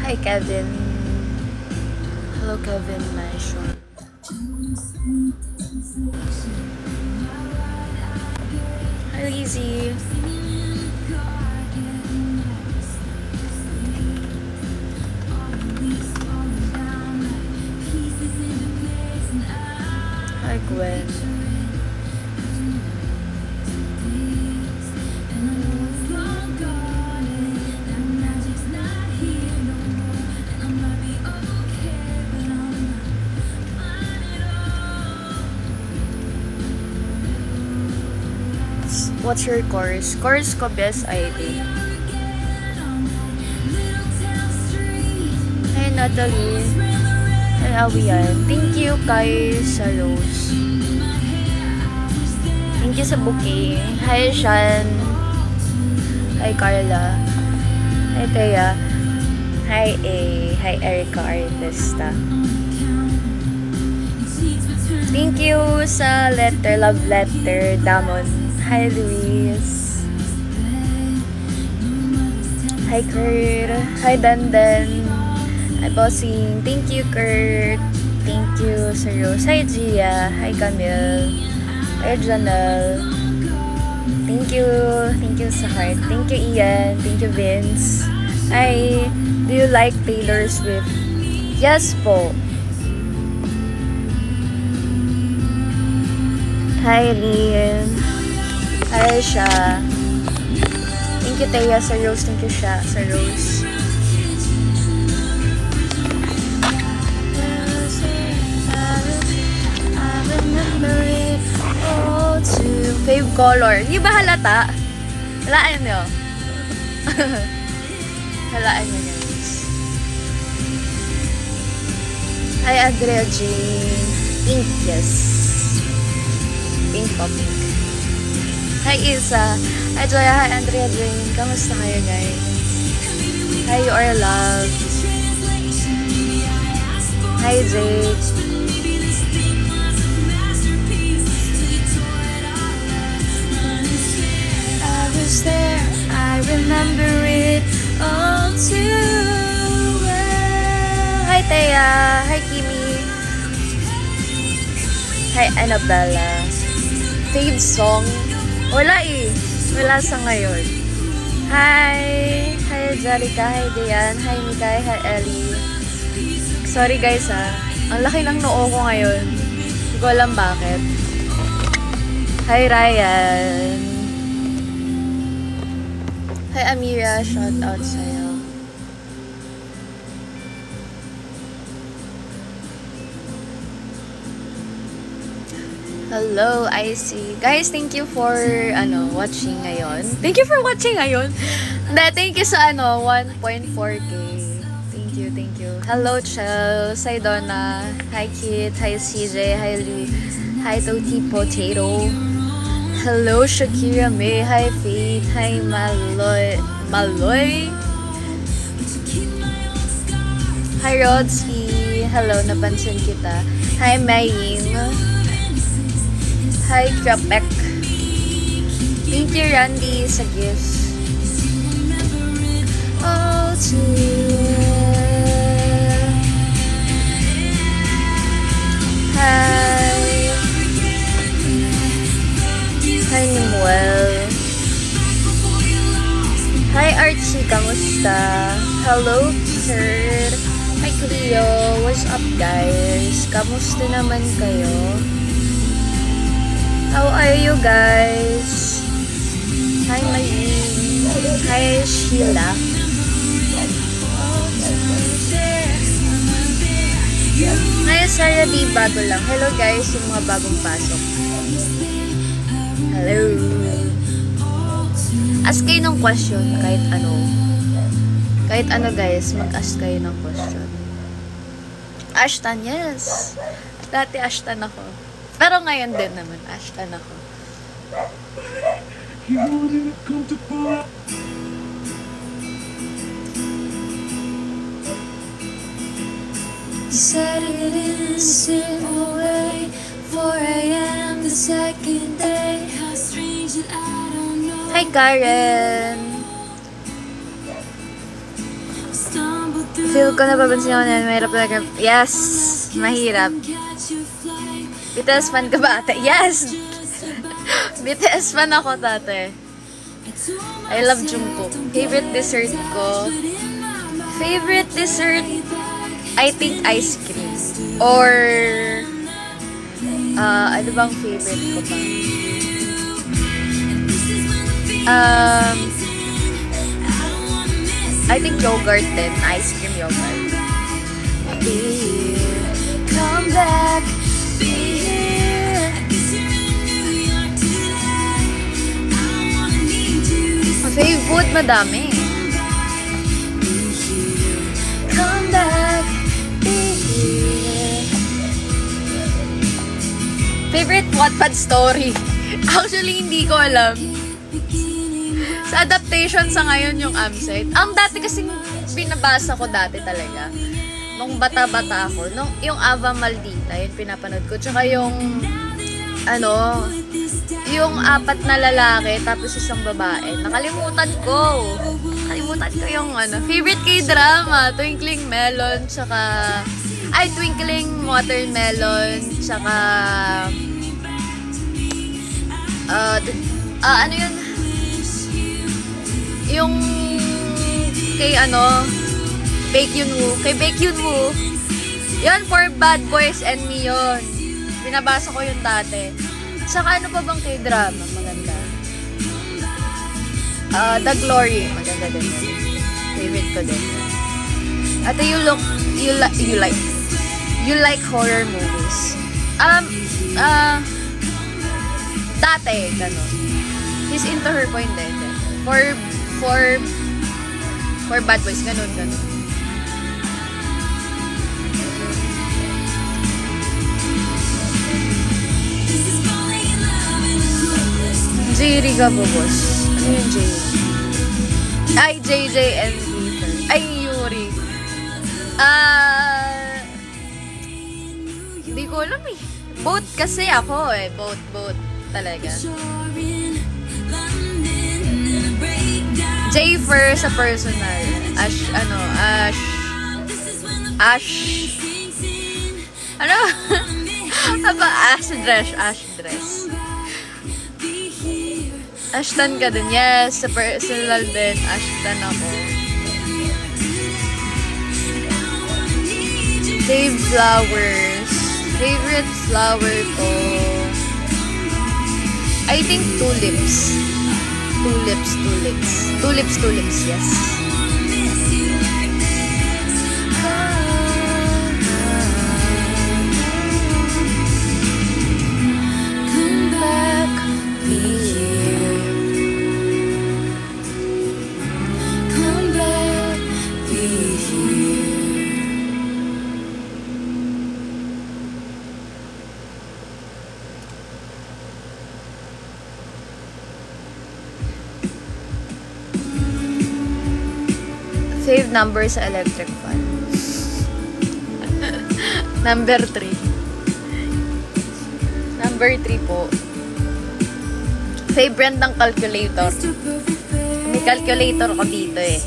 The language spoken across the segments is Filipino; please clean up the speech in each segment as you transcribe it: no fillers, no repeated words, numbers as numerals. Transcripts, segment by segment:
Hi, Kevin. Hello, Kevin Mansion. Hi, Lizzie. Hi, Gwen. What's your course? Course ko best ID. Hi, Natalie. Hi, Awian. Thank you kay sa Rose. Thank you sa bouquet. Hi, Shan. Hi, Carla. Hi, Thea. Hi, A. Hi, Erica Artista. Thank you sa letter, love letter, Damon. Hi, Luis. Hi, Kurt. Hi, Dandan. Hi, Bossing. Thank you, Kurt. Thank you, Sir Rose. Hi, Gia. Hi, Camille. Hi, Janelle. Thank you. Thank you sa heart. Thank you, Ian. Thank you, Vince. Hi. Do you like Taylor Swift? Yes po. Hi, Rian. Hi, Sha. Thank you, Thea, sa Rose. Thank you, Sha, sa Rose. I remember it all too. Fave color. Hindi ba halata? Halaan nyo. Halaan nyo, guys. Hi, Andrea Jane. Pink, yes. Pink po, pink. Hi, Isa. Hi, Joya. Hi, Andrea Jane. Kamusta kayo, guys? Hi, you are loved. Hi, Jake. I was there. I remember it all too well. Hi, Thea. Hi, Kimi. Hi, Annabella. Fave song? Wala eh. Wala sa ngayon. Hi! Hi, Jerica. Hi, Diane. Hi, Mikay. Hi, Ellie. Sorry guys ha. Ang laki ng noo ko ngayon. Hindi ko alam bakit. Hi, Ryan. Hi, Amira. Shout out sa'yo. Hello, I see. Guys, thank you for watching ngayon. Thank you for watching ngayon. Thank you sa 1.4k. Thank you, thank you. Hello, Chels. Hi, Donna. Hi, Kit. Hi, CJ. Hi, Lee. Hi, Toti Potato. Hello, Shakira May. Hi, Faith. Hi, Maloy. Hi, Rodsky. Hello, napansin kita. Hi, Maying. Hi, Krapek. Thank you, Randy, sa gifts. Oh, Hi. Hi, Nimuel. Hi, Archie. Kamusta? Hello, sir. Hi, Cleo. What's up, guys? Kamusta naman kayo? How are you guys? Hi, Mayin. Hi, Sheila. Hi, Sarah D. Bago lang. Hello guys, yung mga bagong pasok. Hello. Ask kayo ng question, kahit ano. Kahit ano guys, mag-ask kayo ng question. Ashton, yes. Dati Ashton ako. Pero ngayon din naman, Ashton ako. Said it in a simple way. 4 a.m. the second day. How strange that I don't know. Hi Karen. Feel ko napapansin ako na mahirap talaga. Yes, mahirap. BTS fan ka ba ate? Yes! BTS fan ako tate. I love Jungkook. Favorite dessert ko? Favorite dessert? I think ice cream. Or ano bang favorite ko ba? I think yogurt din. Ice cream yogurt. Be here. Come back. Be here. Favorite food, madami. Come back. Be here. Favorite Wattpad story? Actually, hindi ko alam. Sa adaptation sa ngayon yung Amsite. Ang dati kasing binabasa ko dati talaga. Nung bata-bata ako. Yung Ava Maldita, yun pinapanood ko. Tsaka yung, yung 4 na lalaki, tapos isang babae. Nakalimutan ko. Nakalimutan ko yung favorite K-drama. Twinkling Melon, tsaka, Twinkling Watermelon, tsaka, ano yun? Yung kay Baekhyunwoo. Kay Baekhyunwoo. Yun, For Bad Boys and Me yun. Binabasa ko yun dati. Saka ano pa bang K-drama? Maganda. The Glory. Maganda din yun. Favorite ko din. Ate, you like horror movies? Dati, gano'n. He's into her point din. For Bad Boys, ganun. Jerry ka po, boss. Ano yung Jerry? JJ and Ether. Yuri. Hindi ko alam eh. Both kasi ako eh. Both talaga. Jayfer sa personal. Ash. Ano? Ash dress. Ashton ka din. Yes, sa personal din. Ashton ako. Save flowers. Favorite flower ko. I think tulips. Tulips, yes. Come back, be here. Come back, be here. Save number sa electric fan. Number 3. Number 3 po. Save brand ng calculator. May calculator ko dito eh.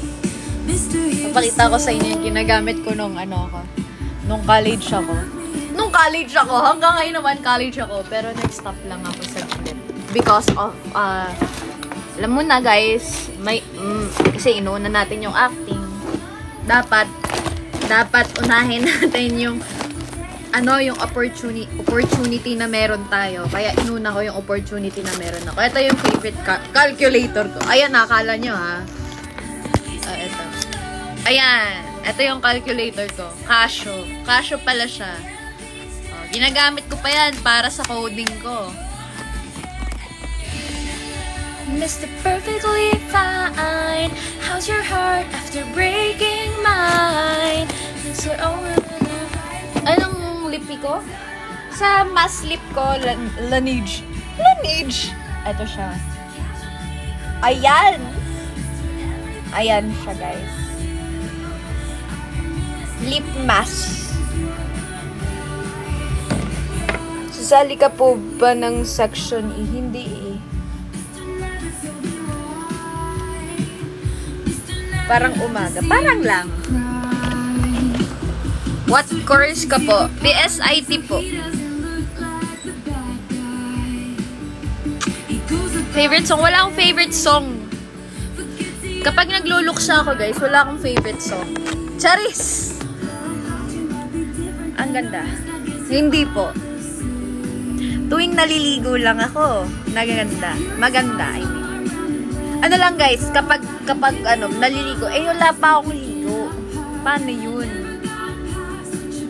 Papakita ko sa inyo yung ginagamit ko nung college ako. Hanggang ngayon naman college ako. Pero nag-stop lang ako sa split. Because of, alam mo na guys, kasi inuuna natin yung acting. Dapat unahin natin yung yung opportunity na meron tayo. Kaya inuna ko yung opportunity na meron ako. Ito yung favorite calculator ko. Ayan, nakala nyo ha. Ito. Ayan. Ito yung calculator ko. Casio pala siya. Ginagamit ko pa yan para sa coding ko. Mr. Perfectly Fine, how's your heart after breaking mine? So, anong lipi ko? Sa mass lip ko, Laneige. Ito siya. Ayan siya, guys. Lip mask. Sasali ka po ba ng section E? Hindi eh. Parang umaga. Parang lang. What course ka po? PSIT po. Favorite song? Wala akong favorite song. Kapag nagluluksa ako, guys, wala akong favorite song. Charis! Ang ganda. Hindi po. Tuwing naliligo lang ako, nagaganda. Maganda, I mean. Ano lang, guys, kapag naliligo, wala pa akong ligo. Paano yun?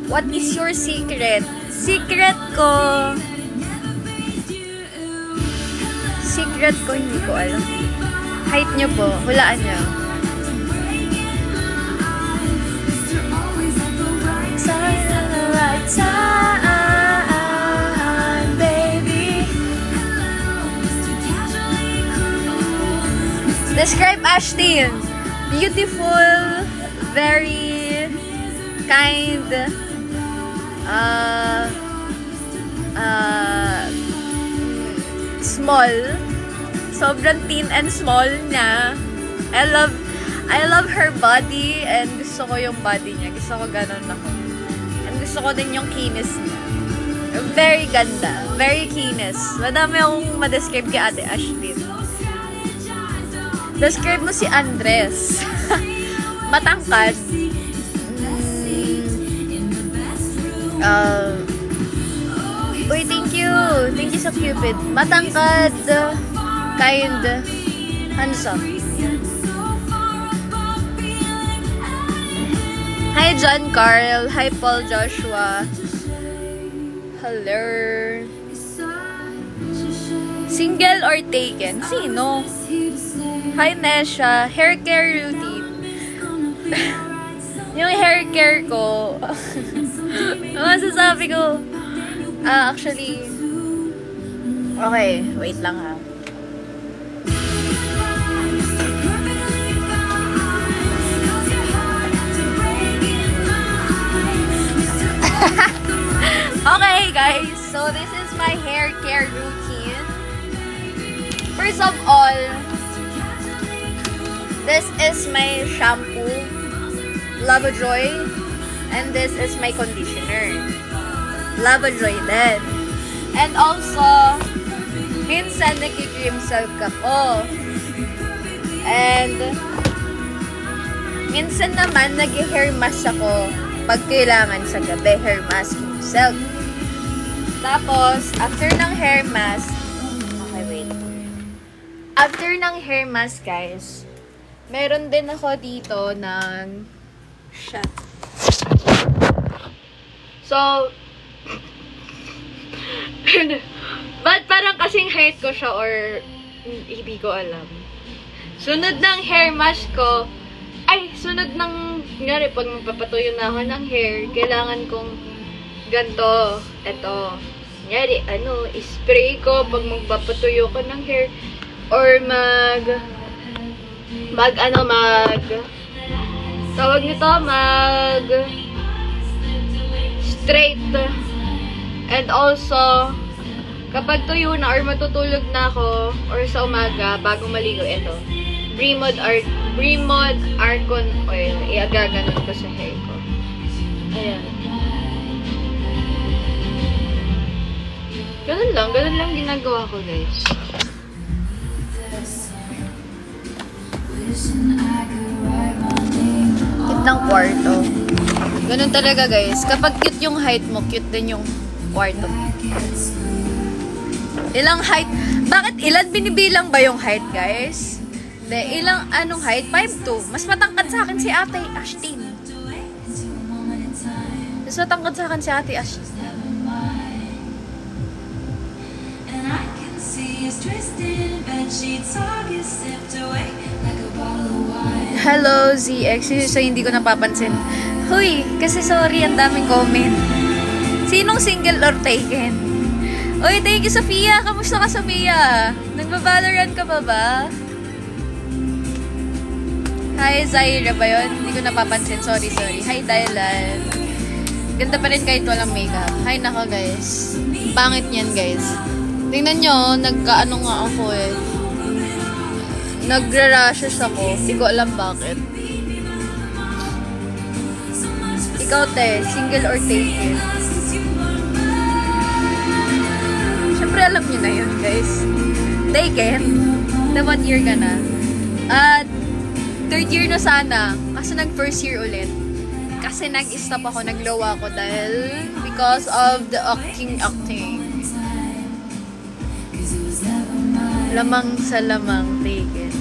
What is your secret? Secret ko, hindi ko alam. Height nyo po, hulaan nyo. Describe Ashtin. Beautiful, very kind, small. Sobrang thin and small niya. I love her body and gusto ko yung body niya. Gusto ko ganun ako. And gusto ko din yung kinis niya. Very ganda. Very kinis. Madami akong ma-describe kay Ate Ashtin. Describe mo si Andres. Matangkad. Uy, thank you. Thank you sa Cupid. Matangkad. Kind. Handsome. Hi, John Carl. Hi, Paul Joshua. Hello. Single or taken? Sino? Hi, Nesha. Hair care routine. Yung hair care ko, masasabi ko, actually, okay, wait lang ha. Okay, guys, so this is my hair care routine. First of all, this is my shampoo, Lava Joy, and this is my conditioner, Lava Joy din. And also, minsan nagki-cream silk ako. And minsan naman nag-hair mask ako pag kailangan sa gabi, hair mask silk. Tapos, after ng hair mask, okay, wait. After ng hair mask, guys, meron din ako dito ng shot. So, ba't parang kasing height ko siya or hindi ko alam. Sunod ng hair mask ko, sunod ng, ngari, pag magpapatuyo na ako ng hair, kailangan kong ganito, eto. Ngari, spray ko pag magpapatuyo ko ng hair, or tawag nito, straight. And also, kapag tuyo na or matutulog na ako, or sa umaga, bago maligo, ito, Bremod Arcon Oil. Iagaganon ko sa hair ko. Ayan. Ganun lang ginagawa ko, guys. Cute ng kwarto. Ganun talaga, guys. Kapag cute yung height mo, cute din yung kwarto. Ilang height? Bakit ilan binibilang ba yung height, guys? Anong height? 5'2". Mas matangkad sa akin si Ate Ashtin. Mas matangkad sa akin si Ate Ashtin. Hello, ZX. So, hindi ko napapansin. Huy, kasi sorry, ang daming comment. Sinong single or taken? Uy, thank you, Sophia. Kamusta ka, Sophia? Nagba-Valorant ka pa ba? Hi, Zaira ba yun? Hindi ko napapansin. Sorry. Hi, Dylan. Ganda pa rin kahit walang makeup. Hi, nako, guys. Pangit niyan, guys. Tingnan nyo, nagkaano nga ako eh. Nagra-rashes ako. Hindi ko alam bakit. Ikaw, te, single or taken? Siyempre, alam nyo na yun, guys. Taken. Na 1 year ka na. At 3rd year na sana. Kasi nag-1st year ulit. Kasi nag-stop ako, nag-low ako dahil because of the acting. Lamang sa lamang, taken.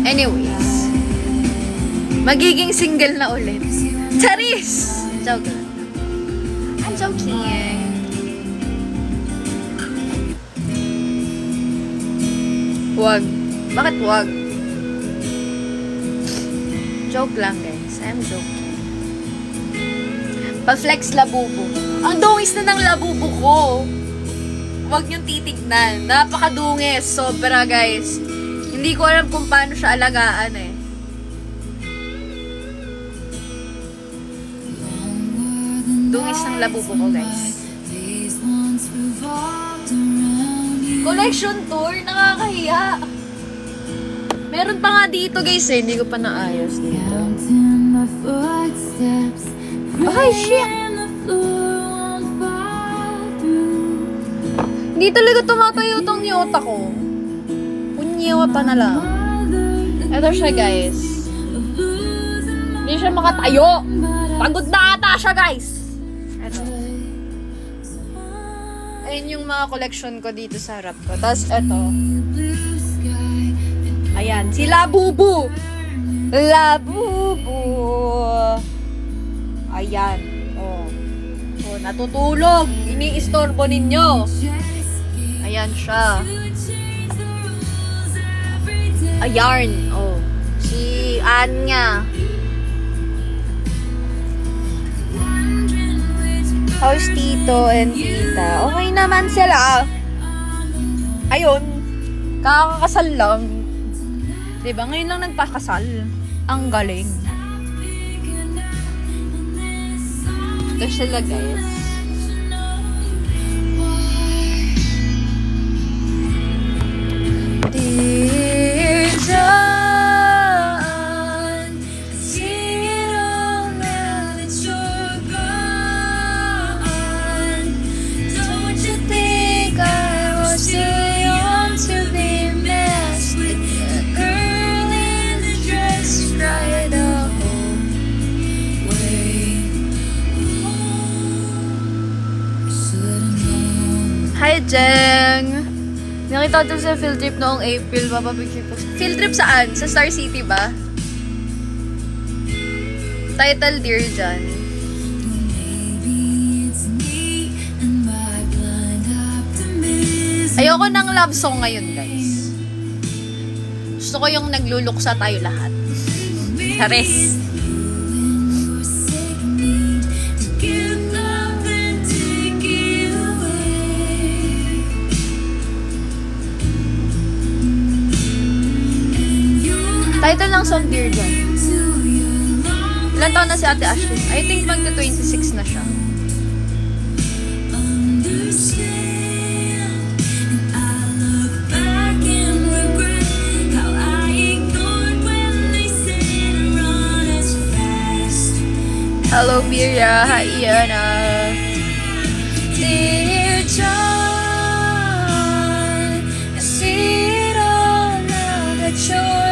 Anyways, magiging single na ulit. Charis! Joke lang. I'm joking. Wag. Bakit wag? Joke lang, guys. I'm joking. Pa-flex labubo. Ang dungis na ng labubo ko. Huwag niyong titignan. Napakadungis. Sobra, guys. Hindi ko alam kung paano siya alagaan eh. Dungis ng labubo ko, guys. Collection tour? Nakakahiya. Meron pa nga dito, guys eh. Hindi ko pa naayos dito. Ay, shit! Hindi talaga tumatayo tong niyota ko. Unyota na lang. Ito siya, guys. Hindi siya makatayo. Pagod na ata siya, guys. Ito. Ayun yung mga collection ko dito sa harap ko. Tapos, ito. Ayan. Si Labubu. Labubu. Ayan. Oh. Oh, natutulog. Iniistorbo ninyo. Ayan siya. Ayan. Oh. Si Anya. How's Tito and Tita? Okay naman sila. Ayun. Kakakasal lang. Diba? Ngayon lang nagpakasal. Ang galing. Ito sila, guys. Dear John, see it all now that you're gone. Don't you think I was too young to be messed with the girl in the dress right up? Hi, Jeng! Nakita ko sa field trip noong April. Papapicture ko. Field trip saan? Sa Star City ba? Title, Dear John. Ayoko ng love song ngayon, guys. Gusto ko yung nagluluksa tayo lahat. Charis! Title ng song, Dear John. Ilan taon na si Ate Ashley? I think magta-26 na siya. Hello, Mira. Hi, Iana. Dear John, I see it all now that you're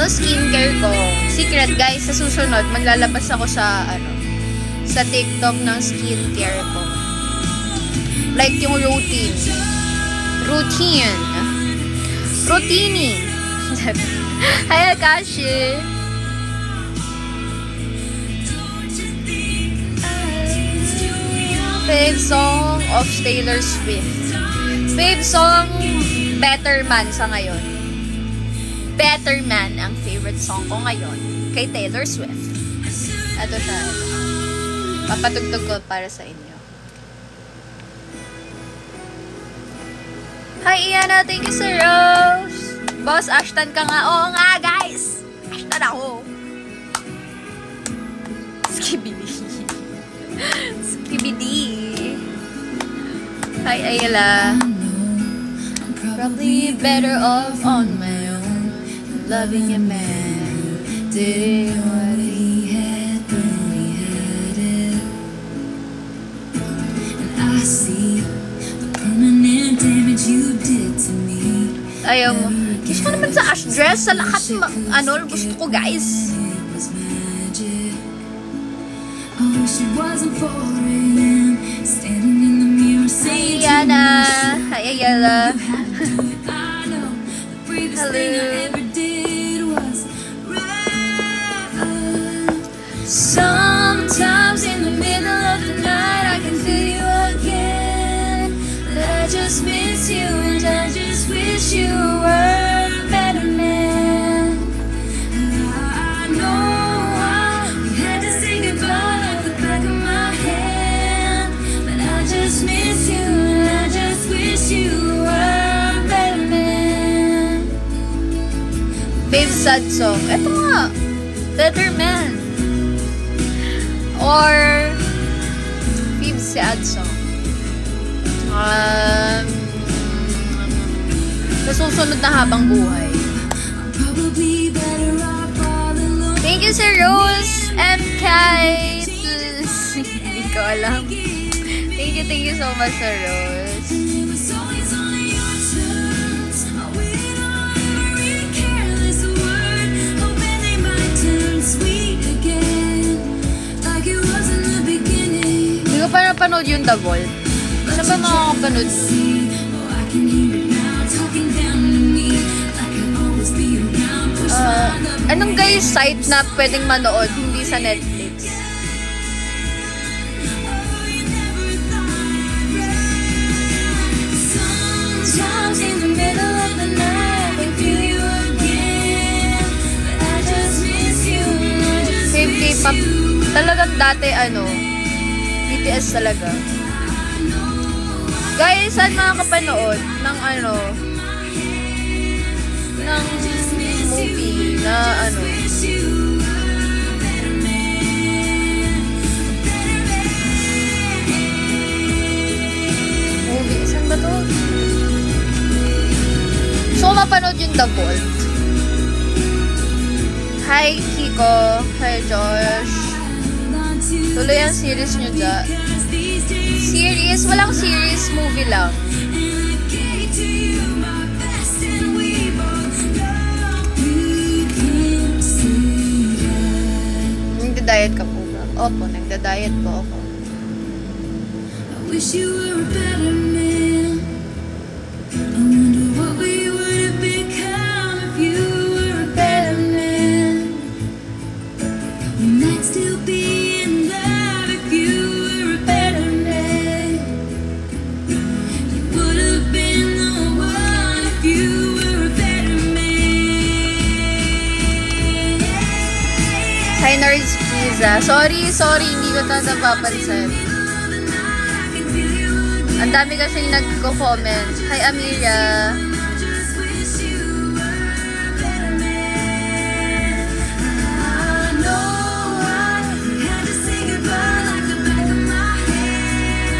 skincare ko. Secret, guys. Sa susunod, maglalabas ako sa, sa TikTok ng skincare ko. Like yung routine. Routine. Hi, Akashi. Fave song of Taylor Swift. Fave song, Better Man sa ngayon. Better Man ang favorite song ko ngayon kay Taylor Swift. Ito siya. Papatugtog ko para sa inyo. Hi, Iana. Thank you, Sir Rose. Boss, Ashton ka nga. Oo nga, guys. Ashton ako. Skibidi. Skibidi. Hi, Ayala. Probably better off on my own. Loving a man. Doing what he had when he had it. And I see the permanent damage you did to me. Ayaw mo. Gusto ko naman sa Ash dress. Sa lahat, gusto ko, guys. Hi, Yana. Hi, Ayala. Hello. Sometimes in the middle of the night I can feel you again. But I just miss you and I just wish you were a better man. I know we had to say goodbye at the back of my hand. But I just miss you and I just wish you were a better man. Fave sad song. Eto nga. Better man. Or Fave sad song. Nasusunod na habang buhay. Thank you, Sir Rose. MK. Hindi ko alam. Thank you so much, Sir Rose. Hindi ko pa napanood yung The Vault. Saan ba makakapanood? Anong guys site na pwedeng manood, hindi sa Netflix? Fave K-pop. Talagang dati, BTS talaga. Guys, saan makakapanood ng ng movie na movie? Saan ba to? So, mapanood yung The Vault. Hi, Kiko. Hi, Josh. Tuloy ang series nyo dyan. Series? Walang series. Movie lang. Nagda-diet ka po ba? Opo, nagda-diet po ako. I wish you were a better man. I wonder what we would have become if you were a better man. We might still be in love if you were a better man. You would have been the one if you were a better man. Hi, Nerds Kiza. Sorry, hindi ko napapansin. Ang dami kasing nagko-comment. Hi, Amelia.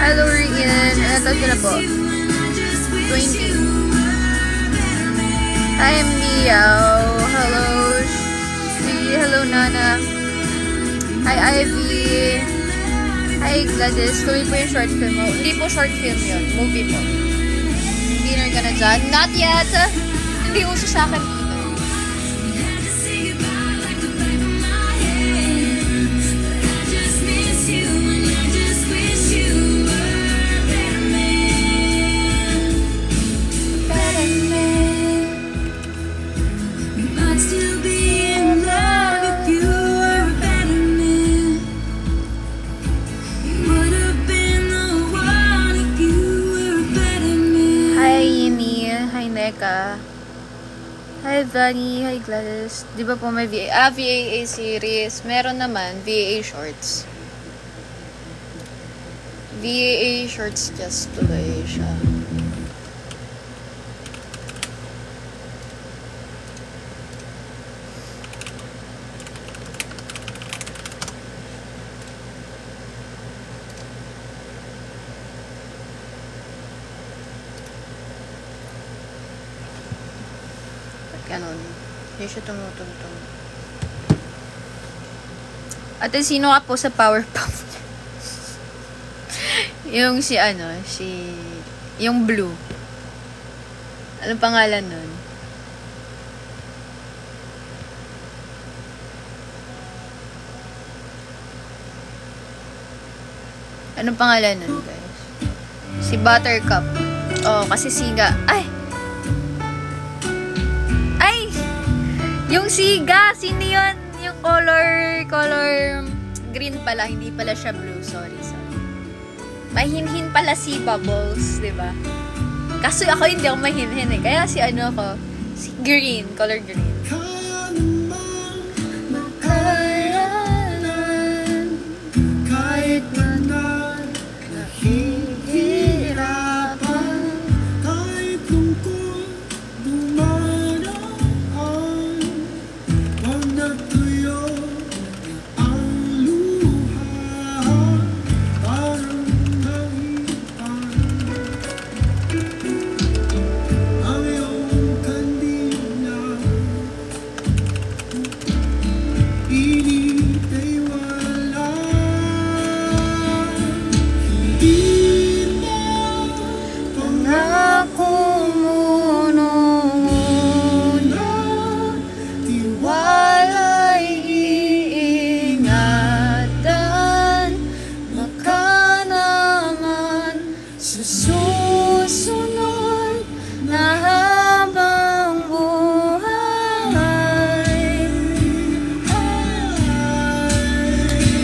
Hello, Rian. Ito sila po. 20. Hi, Meow. Hello, hello, Nana. Hi, Ivy. Hi, Gladys. Tuloy po yung short film mo. Hindi po short film yun. Movie po. Dinner ka na dyan? Not yet. Hindi uso sa akin dito. Hi, Vani. Hi, Gladys. Di ba po may VAA series? Meron naman, VAA shorts. VAA shorts just tuloy siya. Ganon. Hindi siya tumutugtog. Ate, sino ka po sa Powerpuff? Yung yung blue. Anong pangalan nun? Anong pangalan nun, guys? Si Buttercup. Oh, kasi siga. Ay! Yung siga! Sino yun? Yung color green pala. Hindi pala siya blue. Sorry. Mahinhin pala si Bubbles, diba? Kaso ako hindi ako mahinhin eh. Kaya si green. Color green. Kahit man nahihirapan, kahit lungkot dumaraan, pag natuyo ang luha, parang nahipan ang iyong kandila. Init ay wala, hindi mo pangako mo nung una, tiwala'y iingatan, baka naman sa susunod na habang buhay.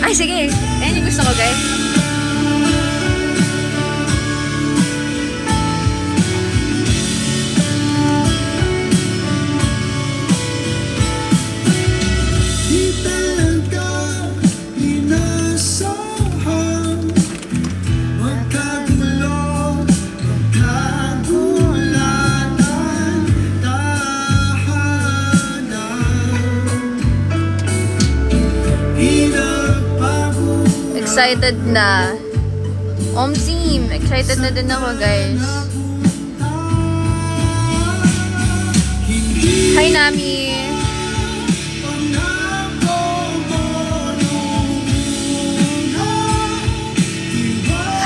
Ay, sige. Ayan yung gusto ko, guys. Di talaga inasahan, magkagulo, magkagulatan, tahanan. Excited na. Team, excited na din ako, guys. Hi, Nami.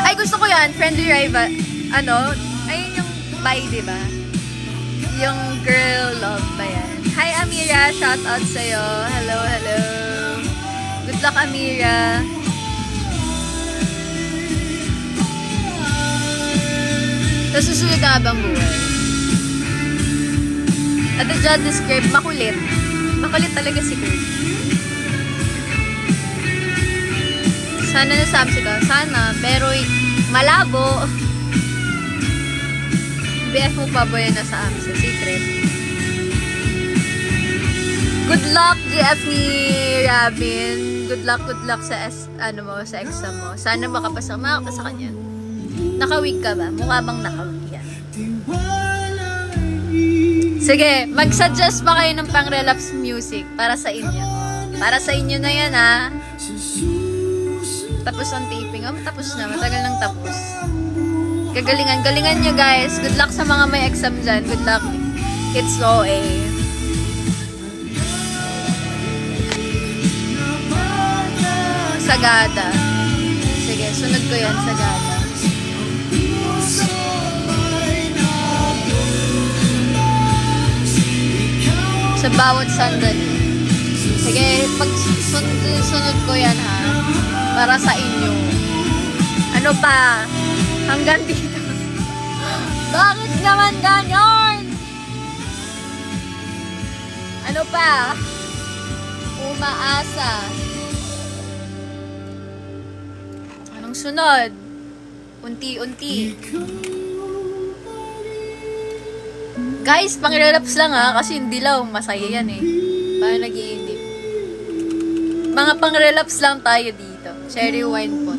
Ay, gusto ko yan. Friendly rival. Ayun yung bye, diba? Yung girl love ba yan? Hi, Amira. Shout out sa'yo. Hello. Good luck, Amira. Sa susunod na habang buhay. At the job describe, makulit. Makulit talaga si Kurt. Sana nasabi ka. Sana. Pero malabo. BF mo pa ba yan nasa AMSA? Secret. Good luck, GF ni Robin. Good luck sa sa exam mo. Sana makapasa ka kanya. Nakawig ka ba? Mukha bang nakawig yan? Sige, mag-suggest pa kayo ng pang-relapse music para sa inyo. Para sa inyo na yan, ha? Tapos ang taping. Tapos na. Matagal nang tapos. Galingan nyo, guys. Good luck sa mga may exam dyan. Good luck. It's OA. Sagada. Sige, sunod ko yan, Sagada. Sa bawat sandali. Sige, pag sunod ko yan, ha? Para sa inyo. Ano pa? Hanggang dito. Bakit naman ganyan? Ano pa? Umaasa. Anong sunod? Unti-unti. Guys, pang-relapse lang, ha? Kasi yung dilaw, masaya yan eh. Paano nag-iinip? Mga pang-relapse lang tayo dito. Cherry wine po.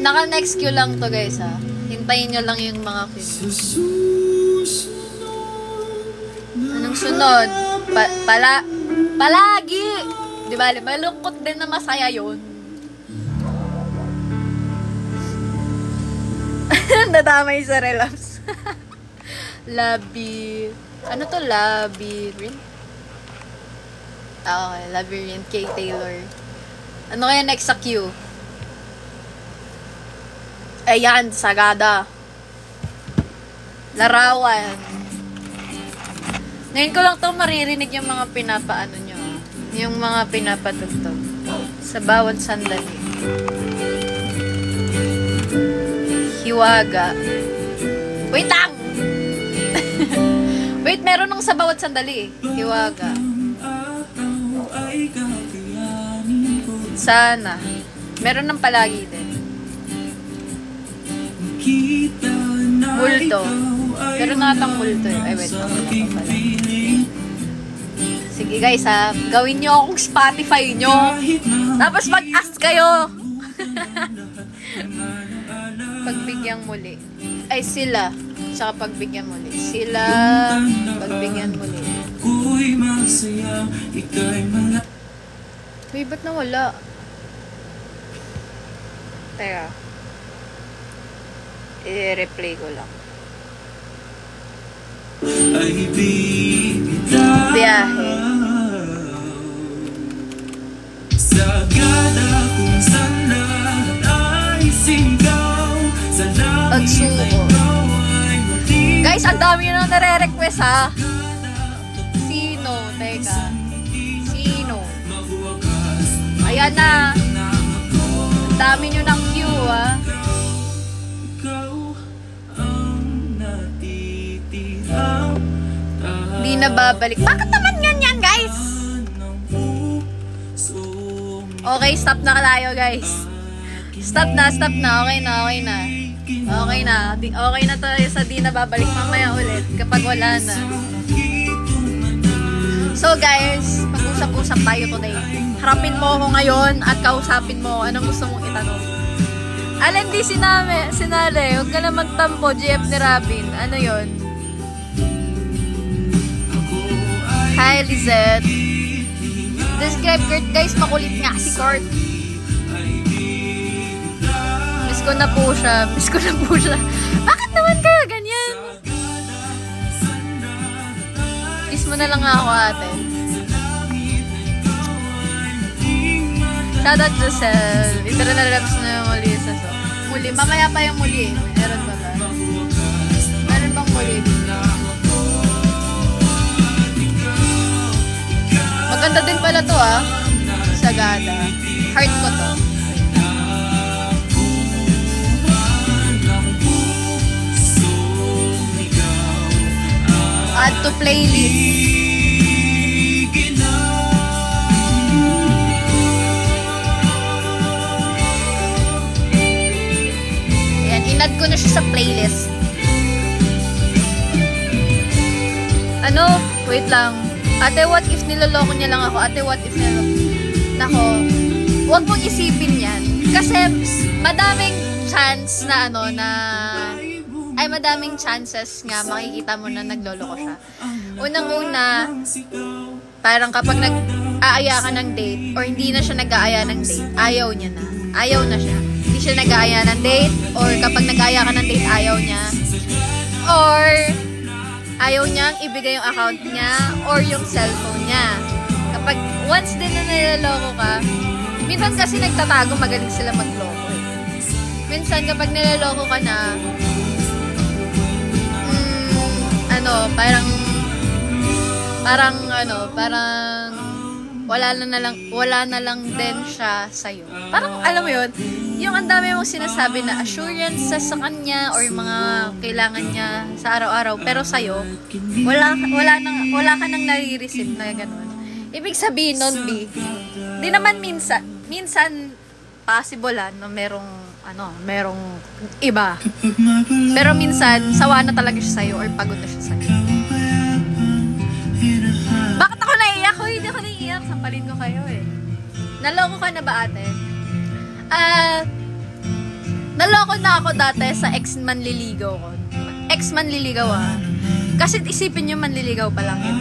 Naka-next queue lang to, guys, ha? Hintayin nyo lang yung mga queue. Anong sunod? Palagi! Di ba? Malungkot din na masaya yun. Nadamay sa relapse. Labi. Ano to? Labyrinth? Ah, okay. Labyrinth, K. Taylor. Ano kaya next sa queue? Ayan, Sagada. Larawan. Ngayon ko lang to maririnig yung mga pinapaano nyo. Yung mga pinapatugtog. Sa bawat sandali. Hiwaga. Wait lang! Wait, meron nung sa bawat sandali. Hiwaga. Sana. Meron ng palagi din. Multo. Meron na atang multo. Ay, wait. Sige guys ha. Gawin nyo akong Spotify nyo. Tapos mag-ask kayo. Pagbigyang muli. Ay, sila. Saka pagbigyan muli. Sila. Pagbigyan muli. Uy, ba't nawala? Teka. I-replay ko lang. Biyahe. Pagsuko. Guys, ang dami nyo nang nare-request ha. Sino? Teka. Sino? Ayan na. Ang dami nyo ng queue ha. Hindi na babalik. Bakit naman ganyan guys? Okay, stop na tayo guys. Stop na. Okay na. Okay na tayo sa di na babalik mamaya ulit kapag wala na. So guys, mag-usap-usap tayo today. Harapin mo ako ngayon at kausapin mo anong gusto mong itanong. Alan, di sinali. Huwag ka na magtampo, GF ni Robin. Ano yon? Hi, Lizette. Describe Kurt. Guys, makulit nga si Kurt. Miss ko na po siya. Bakit naman kayo ganyan? Kiss mo na lang ako, ate. Shoutout Giselle. Literal na labs na yung muli sa so. Muli. Mamaya pa yung muli. Meron ba ba? Meron bang muli dito? Maganda din pala to ah. Sagada. Heart ko to. Add to playlist. Ayan, inad ko na siya sa playlist. Ano? Wait lang. Ate, what if niloloko niya lang ako? Ate, what if niloloko? Nako, huwag mong isipin yan. Kasi madaming chance na madaming chances nga makikita mo na nagloloko siya. Unang-una, parang kapag nag-aaya ka ng date or hindi na siya nag-aaya ng date, ayaw niya na. Ayaw na siya. Hindi siya nag-aaya ng date or kapag nag-aaya ka ng date, ayaw niya. Or ayaw niyang ibigay yung account niya or yung cellphone niya. Kapag once din na nilaloko ka, minsan kasi nagtatago, magaling sila magloko eh. Minsan kapag nilaloko ka na, parang wala na lang din siya sa'yo. Parang alam mo yun, yung ang dami mong sinasabi na assurances sa kanya or yung mga kailangan niya sa araw-araw, pero sa'yo, wala ka nang nare-receive na gano'n. Ibig sabihin nun, B, di naman minsan possible na merong iba. Pero minsan, sawa na talaga siya sa'yo or pagod na siya sa'yo. Bakit ako naiiyak? Hoy, hindi ako naiiyak. Sampalin ko kayo eh. Naloko ka na ba, ate? Naloko na ako dati sa ex-manliligaw ko. Ex-manliligaw Kasi isipin nyo manliligaw pa lang yun.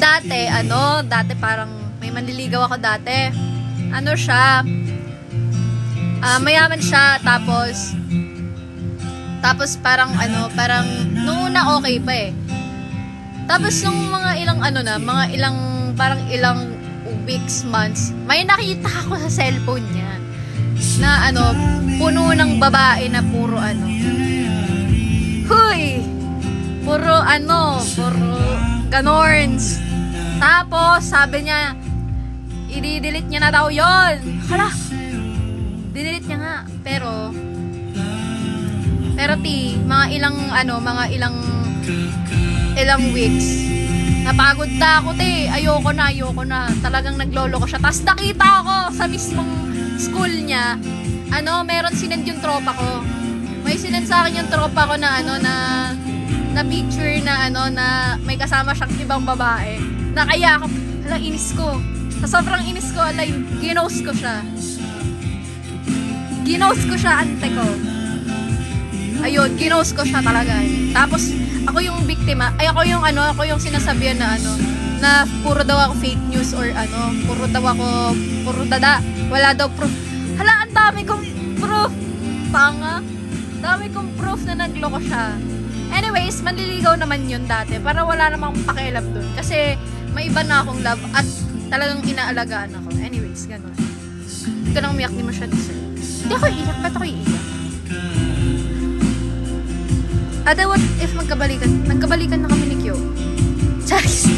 Dati parang may manliligaw ako dati. Ano siya? Mayaman siya, tapos parang nung una okay pa eh. Tapos nung mga ilang mga ilang, parang ilang weeks, months, may nakita ako sa cellphone niya na puno ng babae na puro huy! Puro ganorns. Tapos, sabi niya, i-delete niya na daw yon. Hala! Dinelete niya nga. Pero mga ilang weeks, napagod na ako, ayoko na. Talagang naglolo ko siya. Tapos nakita ako sa mismong school niya, meron sinend yung tropa ko. May sinend sa akin yung tropa ko na na picture na na may kasama siyang ibang babae. Nakayakap. Hala, inis ko. Sa sobrang inis ko, ginost ko siya. Ginost ko siya, ante ko. Ayun, ginost ko siya talaga. Tapos, ako yung biktima. Ako yung sinasabihan na puro daw ako fake news or puro dada. Wala daw proof. Hala, ang dami kong proof. Tanga. Dami kong proof na nagloko siya. Anyways, manliligaw naman yun dati para wala namang pakialam dun. Kasi, may iba na akong love at talagang inaalagaan ako. Anyways, gano'n. Hindi ka nang umiyak, di masyado sir. Hindi ako iiyak. Ba't ako iiyak? Ate, what if nagkabalikan na kami ni Kyo? Charis.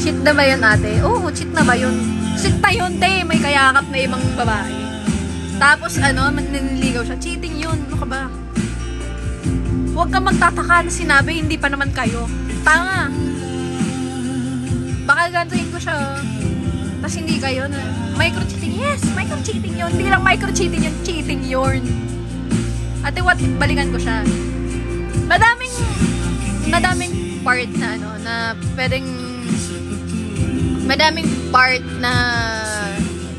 Cheat na ba yun, ate? Oo, cheat na ba yun? Cheat na yun, te. May kayakap na ibang babae. Tapos, manliligaw siya. Cheating yun. Ano ka ba? Huwag kang magtataka na sinabi, hindi pa naman kayo. Tanga. Baka gantuin ko siya. Tapos hindi kayo na micro-cheating. Yes, micro-cheating yun. Hindi lang micro-cheating yun. Cheating yun. Ate, what? Balikan ko siya. Madaming part na na pwedeng madaming part na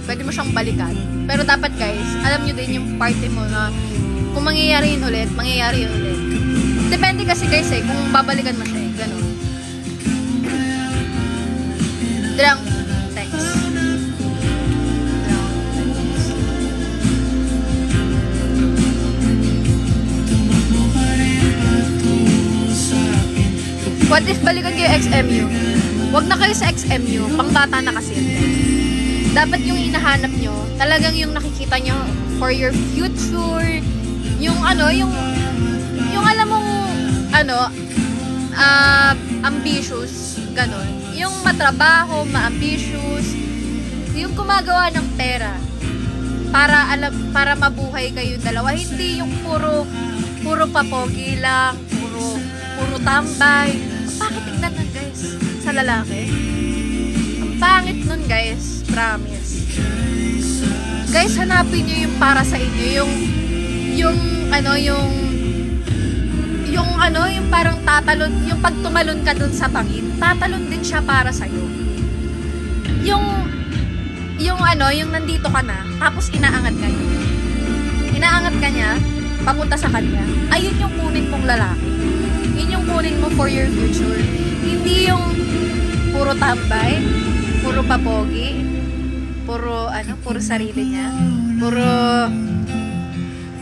pwede mo siyang balikan. Pero dapat guys, alam nyo din yung party mo na kung mangyayari yun ulit. Depende kasi guys kung babalikan mo siya gano'n. Drang, thanks. What if balikan kayo XMU? Huwag na kayo sa XMU, pang bata na kasi yun. Dapat yung hinahanap nyo, talagang yung nakikita nyo for your future, yung yung alam mong ambitious, ganon. Yung matrabaho, ma-ambitious, yung gumagawa ng pera para mabuhay kayo dalawa. Hindi yung puro papogi lang, puro tambay. Bakit tignan nun guys sa lalaki? Ang pangit nun guys, promise. Guys, hanapin nyo yung para sa inyo, yung parang tatalon, yung pag tumalon ka dun sa bangin, tatalon din siya para sa'yo. Yung nandito ka na, tapos inaangat ka niya, papunta sa kanya, ayun yung kunin mong lalaki. Yun yung kunin mo for your future. Hindi yung puro tambay, puro papogi, puro sarili niya,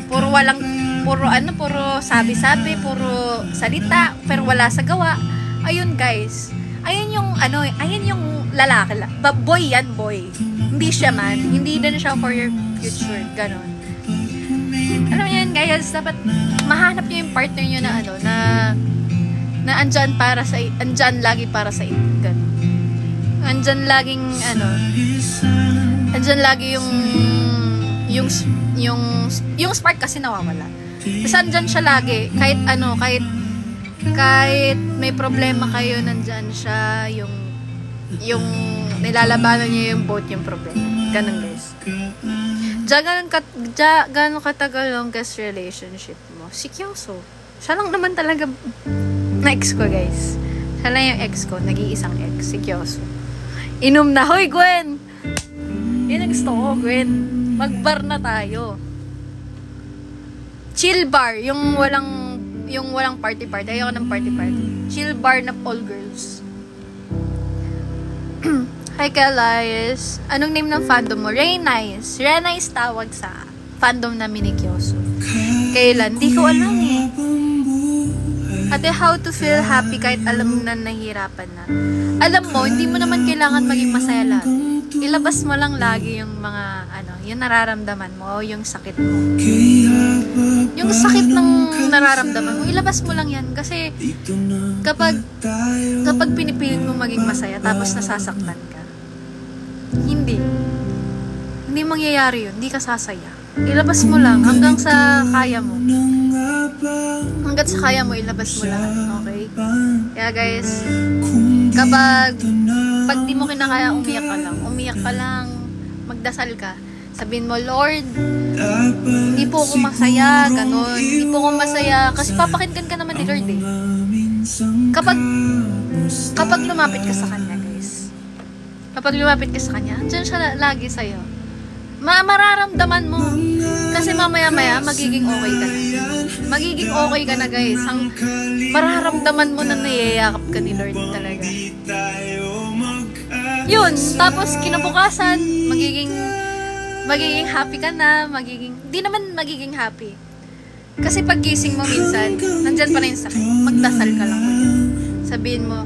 puro sabi-sabi, puro salita, pero wala sa gawa. Ayun guys, ayun yung lalaki. Boy yan, boy. Hindi siya man, hindi din siya for your future, ganon. Alam mo yan guys, dapat mahanap nyo yung partner nyo na andyan lagi para sa inyo, ganon. Andyan lagi yung spark kasi nawawala. Kasi andyan siya lagi, kahit may problema kayo, nandyan siya, yung nilalabanan niya yung both yung problema. Ganun guys. Gano'n katagal longest relationship mo? Si Kyoso. Siya lang naman talaga na ex ko guys. Siya lang yung ex ko, nag-iisang ex, si Kyoso. Inom na, hoy Gwen! Yun ang gusto ko, Gwen. Mag-bar na tayo. Chill bar, yung walang party-party. Ayoko ng party-party. Chill bar na all girls. Hi, Kalias. Anong name ng fandom mo? Reynice. Reynice tawag sa fandom namin ni Kyoso. Kailan? Di ko alam eh. Ate, how to feel happy kahit alam mo na nahihirapan na? Alam mo, hindi mo naman kailangan maging masaya lahat. Ilabas mo lang lagi yung mga, yung nararamdaman mo, yung sakit mo. Yung sakit ng nararamdaman mo, ilabas mo lang yan. Kasi, kapag pinipilit mo maging masaya, tapos nasasaktan ka, hindi mangyayari yun. Hindi ka sasaya. Ilabas mo lang hanggang sa kaya mo. Hanggat sa kaya mo, ilabas mo lahat. Okay? Kaya guys, pag di mo kinakaya, umiyak ka lang, magdasal ka. Sabihin mo, Lord, hindi po ako masaya, ganun. Hindi po ako masaya. Kasi papakinggan ka naman ni Lord eh. Kapag lumapit ka sa Kanya, guys. Kapag lumapit ka sa Kanya, andyan siya lagi sa'yo. Mararamdaman mo. Kasi mamaya-maya, magiging okay ka na. Magiging okay ka na, guys. Mararamdaman mo na niyayakap ka ni Lord talaga. Yun. Tapos, kinabukasan, magiging happy ka na. Di naman magiging happy. Kasi pag gising mo minsan, nandyan pa rin yung sakit. Magdasal ka lang ulit. Sabihin mo,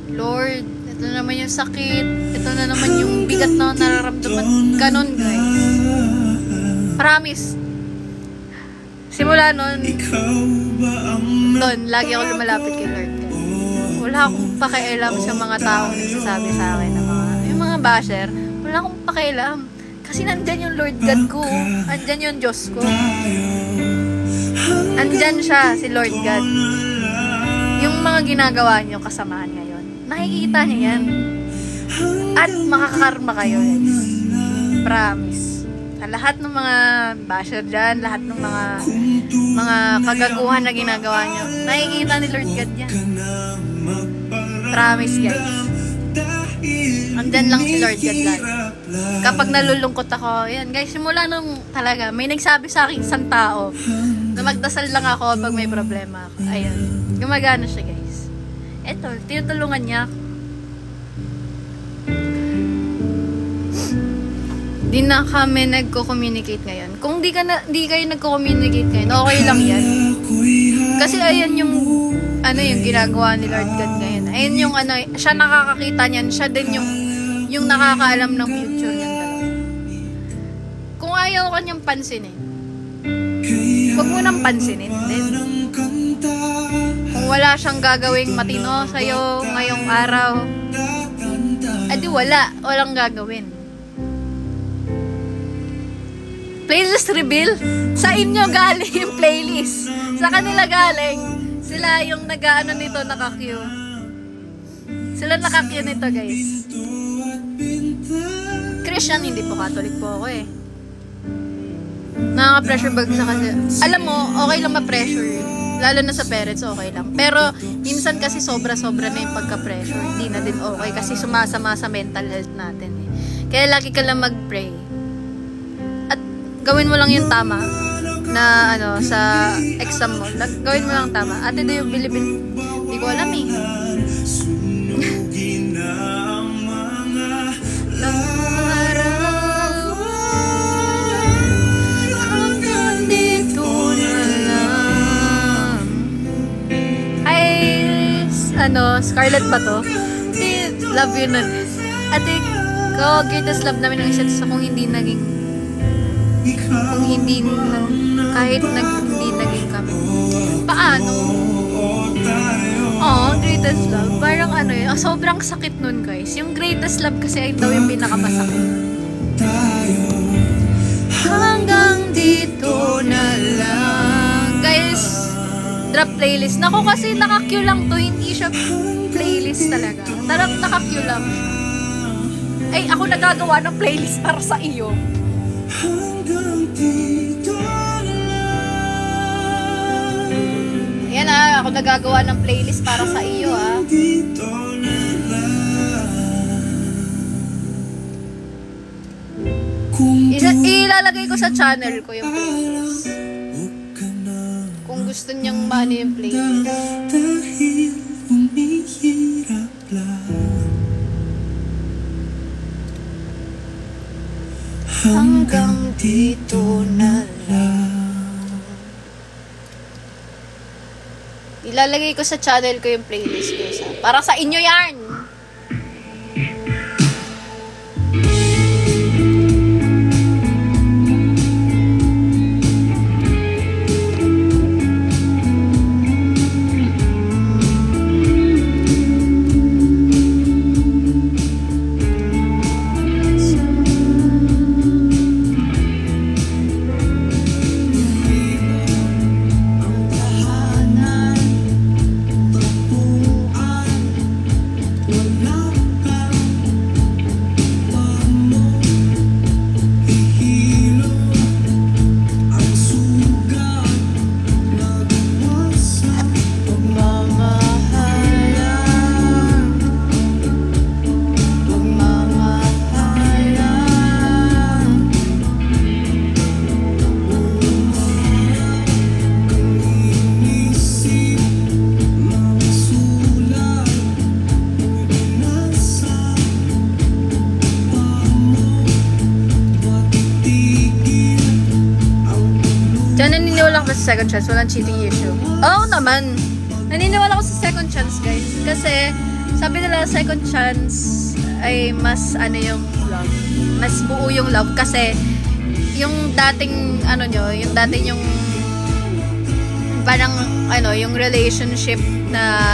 Lord, ito naman yung sakit. Ito na naman yung bigat na nararamdaman. Ganon, guys. Promise. Simula nun, lagi ako lumalapit kay Lord. Wala akong pakialam sa mga taong nagsasabi sa akin na yung mga basher. Wala akong pakialam. Kasi nandyan yung Lord God ko. Andyan yung Diyos ko. Andyan siya, si Lord God. Yung mga ginagawa niyo, kasamaan ngayon. Nakikita niya yan. At makakakarma kayo, guys. Promise. Sa lahat ng mga basher dyan, lahat ng mga kagaguhan na ginagawa nyo, nakikita ni Lord God yan. Promise, guys. Andyan lang si Lord God lang. Kapag nalulungkot ako, yan, guys, simula nung talaga, may nagsabi sa akin isang tao na magdasal lang ako pag may problema ako. Ayun. Gumagana siya, guys. Eto, tinutulungan niya ako. Di na kami nagko-communicate ngayon. Kung di kayo nagko-communicate ngayon, okay lang yan. Kasi ayan yung ginagawa ni Lord God ngayon. Ayan yung siya nakakakita niyan, siya din yung nakakaalam ng future niyan dalawa. Kung ayaw ka niyang pansinin, huwag mo nang pansinin din. Kung wala siyang gagawing matino sa'yo ngayong araw, edi walang gagawin. Playlist reveal. Sa inyo galing yung playlist. Sa kanila galing. Sila yung nag-ano nito, naka-queue. Sila naka-queue nito, guys. Christian, hindi po Catholic po ako eh. Nakaka-pressure bag sa kasi. Alam mo, okay lang ma-pressure. Lalo na sa parents, okay lang. Pero, minsan kasi sobra-sobra na yung pagka-pressure. Hindi na din okay kasi sumasama sa mental health natin eh. Kaya lagi ka lang mag-pray. Gawin mo lang yung tama na sa exam mo. Gawin mo lang tama. Ate, do you believe in... Hindi ko alam eh. Scarlett ba to? Love you nun. Ate, greatest love namin ng isa't isa kung hindi naging kahit hindi naging kami. Paano? Greatest love. Parang sobrang sakit nun, guys. Yung greatest love kasi ay daw yung pinakamasakit. Hanggang dito na lang. Guys, drop playlist. Naku, kasi naka-queue lang to. Hindi siya playlist talaga. Tarang naka-queue lang siya. Ay, ako nagagawa ng playlist para sa iyo. Ayan ako nagagawa ng playlist para sa iyo Ilalagay ko sa channel ko yung playlist. Kung gusto niyang maano yung playlist. Hanggang dito na lang. Ilalagay ko sa channel ko yung playlist ko. Para sa inyo yan! Naniniwala ko sa second chance, walang cheating issue. Oo naman. Naniniwala ko sa second chance, guys. Kasi, sabi nila, second chance ay mas, yung love. Mas buo yung love. Kasi, yung dating, yung dating yung, parang, yung relationship na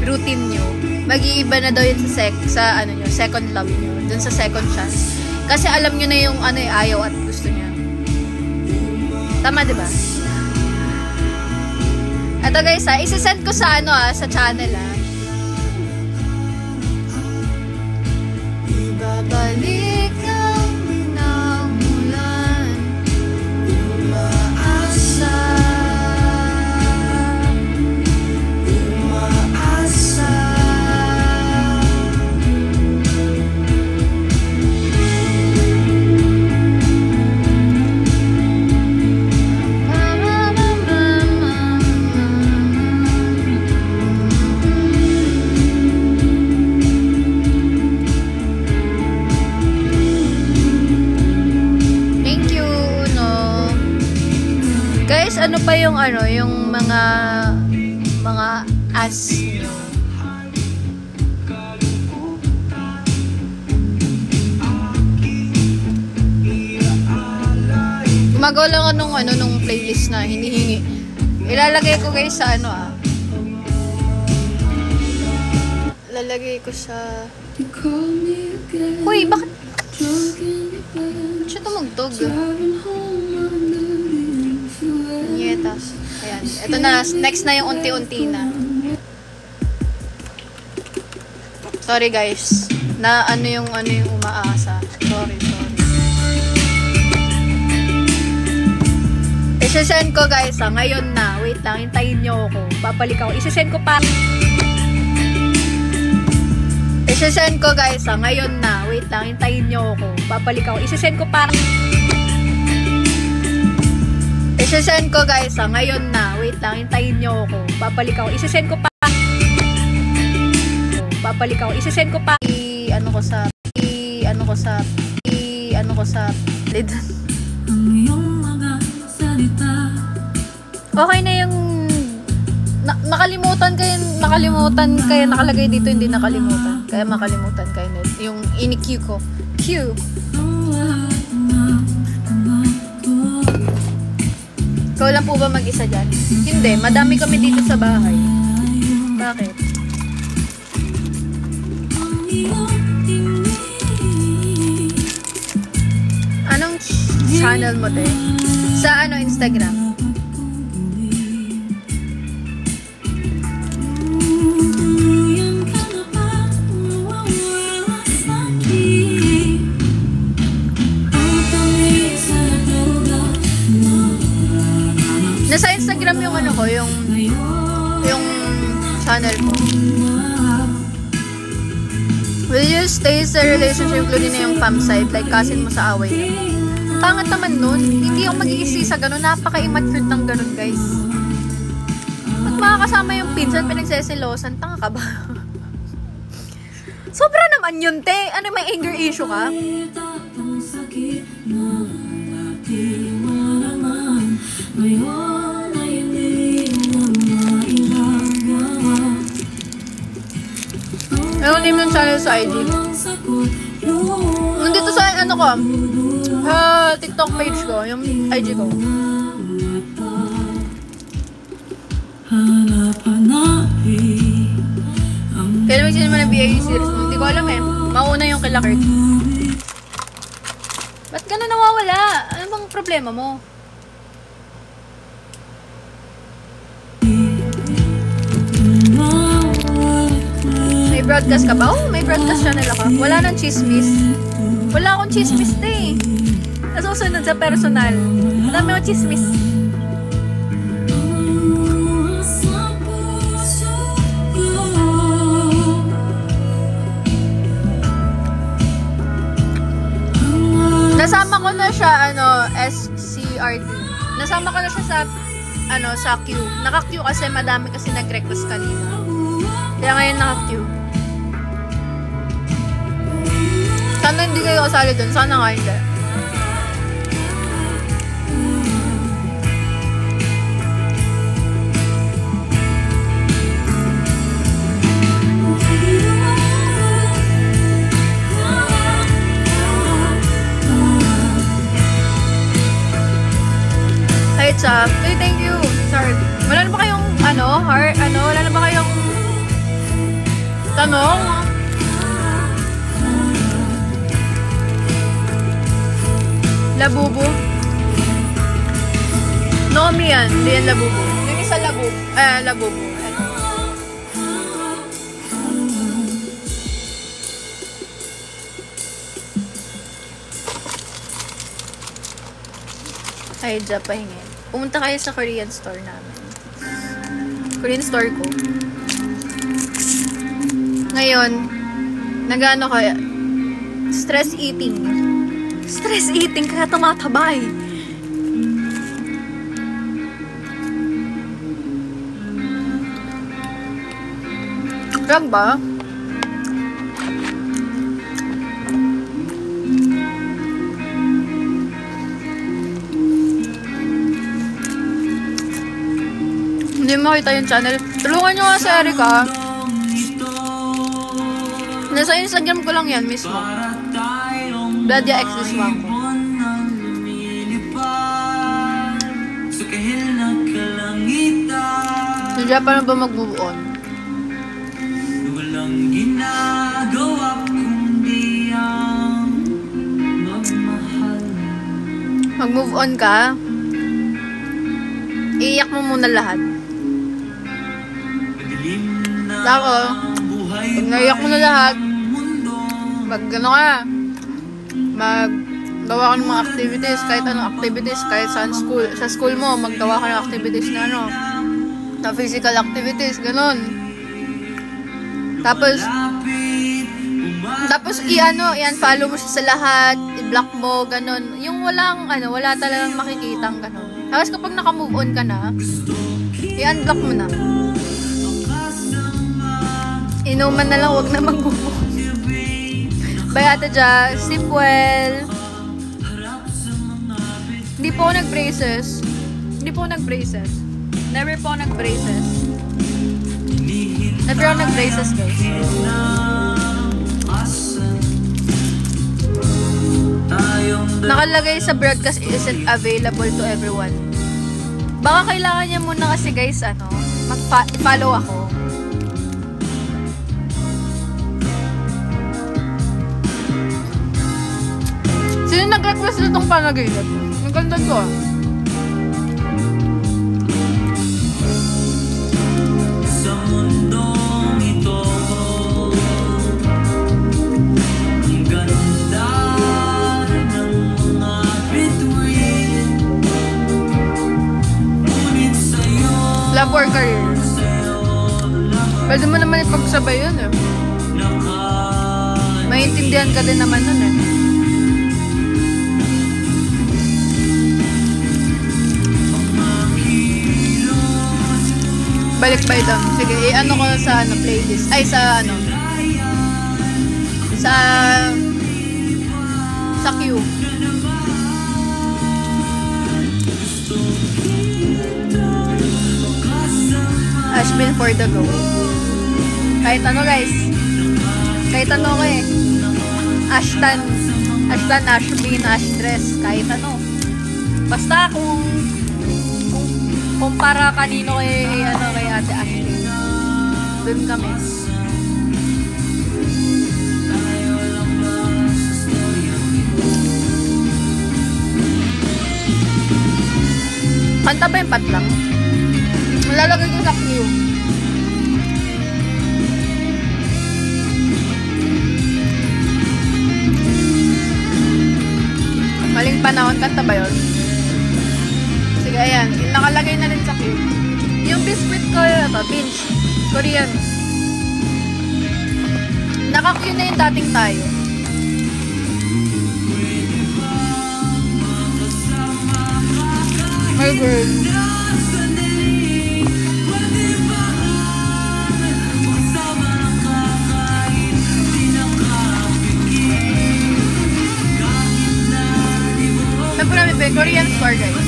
routine nyo, mag-iiba na daw yun sa second love nyo. Dun sa second chance. Kasi, alam nyo na yung, ayaw at gusto nyo. Tama, diba? Ito guys, isi-send ko sa sa channel, Ibabalik ng ulan, umaasa, umaasa. Guys, ano pa yung yung mga as nyo? Gumagawa lang ako nung playlist na hinihingi. Ilalagay ko guys sa Ilalagay ko sa Uy, bakit? Siya tumugtog. Nieta. Ayan. Ito na. Next na yung unti-unti na. Sorry guys. Na yung umaasa. Sorry. Isesend ko guys ngayon na. Wait lang. Hintayin nyo ako. Papalik ako. Isesend ko pa. Isesend ko guys ngayon na. Wait lang. Hintayin nyo ako. Papalik ako. Isesend ko pa. Isesend ko guys ngayon na. Wait lang, hintayin nyo ako. Papalik ako. Isesend ko pa. Papalik ako. Isesend ko pa. Ano ko sa lid. Okay na yung nakalimutan kayo nakalagay dito, hindi nakalimutan. Kaya makalimutan kayo net. Yung ini-Q ko. Q. Ikaw lang po ba mag-isa dyan? Hindi, madami kami dito sa bahay. Bakit? Anong channel mo, te? Sa Instagram? Nasa Instagram yung yung channel ko. Will you stay sa relationship including na yung fam side, like cousin mo sa away niyo? Pangat naman nun. Hindi ako mag-iisi sa ganun. Napaka-immature ng ganun, guys. Pag makakasama yung pinsan, pinagseselosan, tanga ka ba? Sobra naman yun, te. Ano, may anger issue ka? Anong name ng channel sa IG? Nandito sa ano ko, TikTok page ko, yung IG ko. Kailan may sinima ng BAU series mo? Hindi ko alam eh. Mauna yung kila Kurt. Ba't ka na nawawala? Ano bang problema mo? May broadcast ka ba? Oh, may broadcast channel ako. Wala nang chismis. Wala akong chismis na eh. Nasusunod sa personal. Dami akong chismis. Nasama ko na siya, SCRD. Nasama ko na siya sa, sa queue. Naka-queue kasi madami kasi nag-request kanina. Kaya ngayon naka-queue. Sana hindi kayo kasali dun. Sana nga hindi. What's up? Hey, thank you. Sorry. Wala na ba kayong, wala na ba kayong tanong? Labubo? Nomi yan. Hindi yan labubo. Yung isa labubo. Labubo. Ay, Japahingin. Pumunta kayo sa Korean store namin. Korean store ko. Ngayon, nag-ano kaya? Stress eating. Stress eating, kaya tumatabay. Drug ba? Hindi makita yung channel. Tulungan nyo nga si Erica. Nasa Instagram ko lang yan mismo. Bladia X this one ko. Nandiyan pa na ba mag-move on? Walang ginagawa kundi ang magmahal. Mag-move on ka? Iiyak mo muna lahat. Ako, pag naiyak mo na lahat, maggawa ka ng mga activities, kahit anong activities, kahit sa school mo, maggawa ka ng activities na na physical activities, ganun. Tapos i-unfollow mo siya sa lahat, i-block mo, ganun. Yung wala talagang makikitang ganun. Tapos kapag naka-move on ka na, i-unblock mo na. Inuman na lang, wag na mag-move on. Bayata dyan, sleep well. Hindi po ako nag-braces. Never po ako nag-braces. Never ako nag-braces, guys. Nakalagay sa broadcast isn't available to everyone. Baka kailangan niya muna kasi, guys, mag-follow ako. Sino nag-request na itong panaginip? Ang ganda ko ah. Sa mundong ito, ang ganda ng mga bituin. Ngunit sa'yo, love or career. Pwede mo naman ipagsabay yun eh. Maintindihan ka din naman nun eh. Balik by them. Sige, i-ano ko sa playlist. Ay, sa queue. Ashbin for the go. Kahit guys. Kahit ano ko eh. Ashton, Ashlyn, Ashdress, kahit ano. Basta kung para kanino kay Ate Ashley. Doon kami. Kanta ba yung patlang? Malalagay ko sa queue. Maling panahon, kanta ba yun? Sige, ayan. Nakalagay na rin sa queue. Yung biscuit ko, binge. Korean. Naka-queue na yung dating tayo. My girl. Korean store, guys.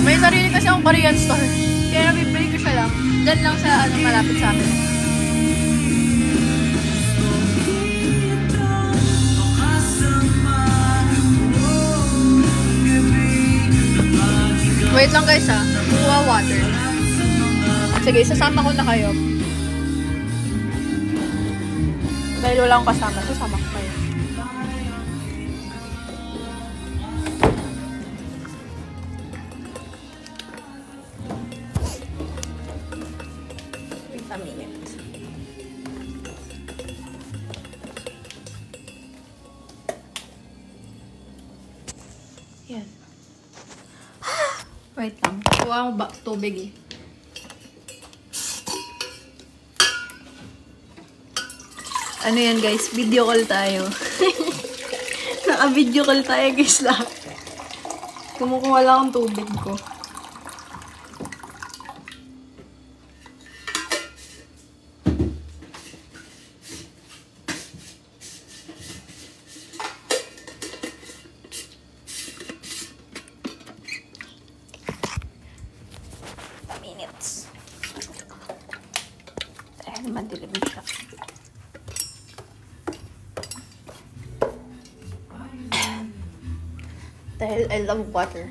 May sarili kasi akong Korean store. Kaya bibili ko siya lang. Diyan lang sa malapit sa akin. Wait lang guys ha. Kuha water. Sige, sasama ko na kayo. Dahil wala akong kasama, sasama ko kayo. Wait a minute. Yan. Wait lang. Kuha ko tubig eh. Ano yan guys? Video call tayo. Naka-video call tayo guys lang. Kumukuha lang ang tubig ko. Minutes. Dahil madilim siya. Dahil I love water.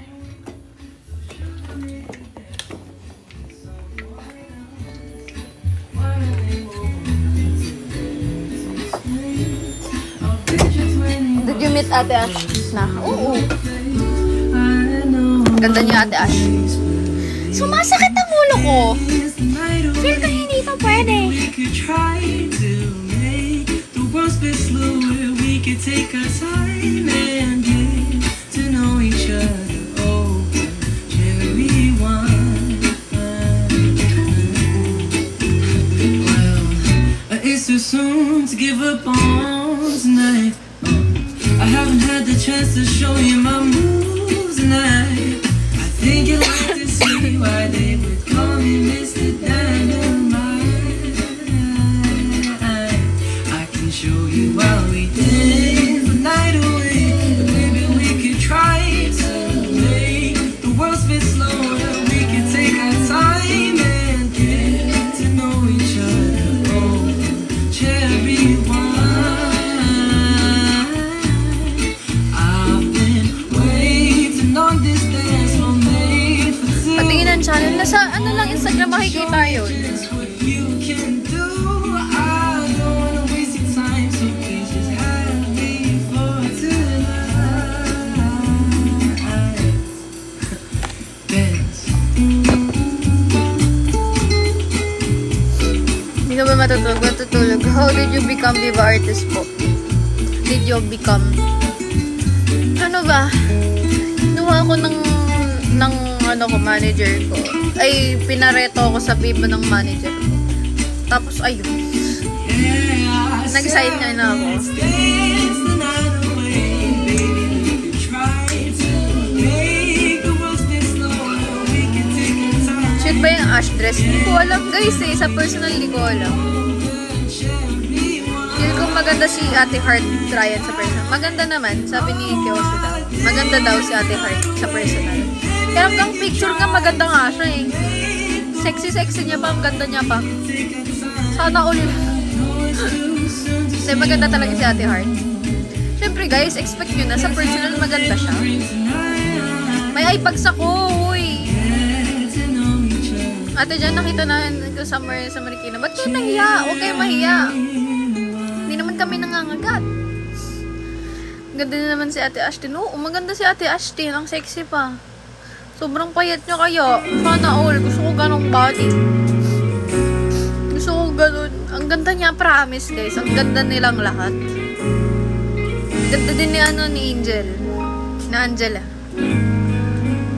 Did you meet Ate Ash na? Oo. Ganda niya Ate Ash. Sumasakit ang ulo ko. Feel ko hindi ito pwede. We could take our time and get to know each other over cherry wine. Well, it's too soon to give up on tonight. I haven't had the chance to show you my moves tonight. I think you'd like to see why they would call me Mr. Dynamite. I can show you while we dance the night away. Maybe we could try to make the world spin slower. We could take our time and get to know each other over cherry wine. I've been waiting on this dance for made for two. Patingin ang channel. Nasa ano lang Instagram makikita yun. Hindi ka ba matutulog? How did you become Viva Artist po? Did you become? Ano ba? Nuha ako ng ano ko, manager ko. Ay, pinareto ako sa Viva ng manager ko. Tapos, ayun. Nag-sign na ako. Shoot ba yung ash dress? Hindi ko alam guys eh. Sa personal, hindi ko alam. Feel ko maganda si Ate Heart Ryan sa personal. Maganda naman, sabi ni Kyoso daw. Maganda daw si Ate Heart sa personal. Pero hanggang picture nga maganda nga siya eh. Sexy-sexy niya pa, ang ganda niya pa. Sana all. Kasi maganda talaga si Ate Heart. Siyempre guys, expect nyo na sa personal maganda siya. May iPags ako, uy. Ate dyan, nakita na ko somewhere sa Marikina. Ba't kayo nahiya? Huwag kayo mahiya. Hindi naman kami nangangagat. Ganda na naman si Ate Ashtin. Oo, maganda si Ate Ashtin. Ang sexy pa. Sobrang payat niya kaya. Sana all. Gusto ko ganong body. Gusto ko ganon. Ang ganda niya, promise guys. Ang ganda nilang lahat. Ganda din ni ni Angel. Na Angela.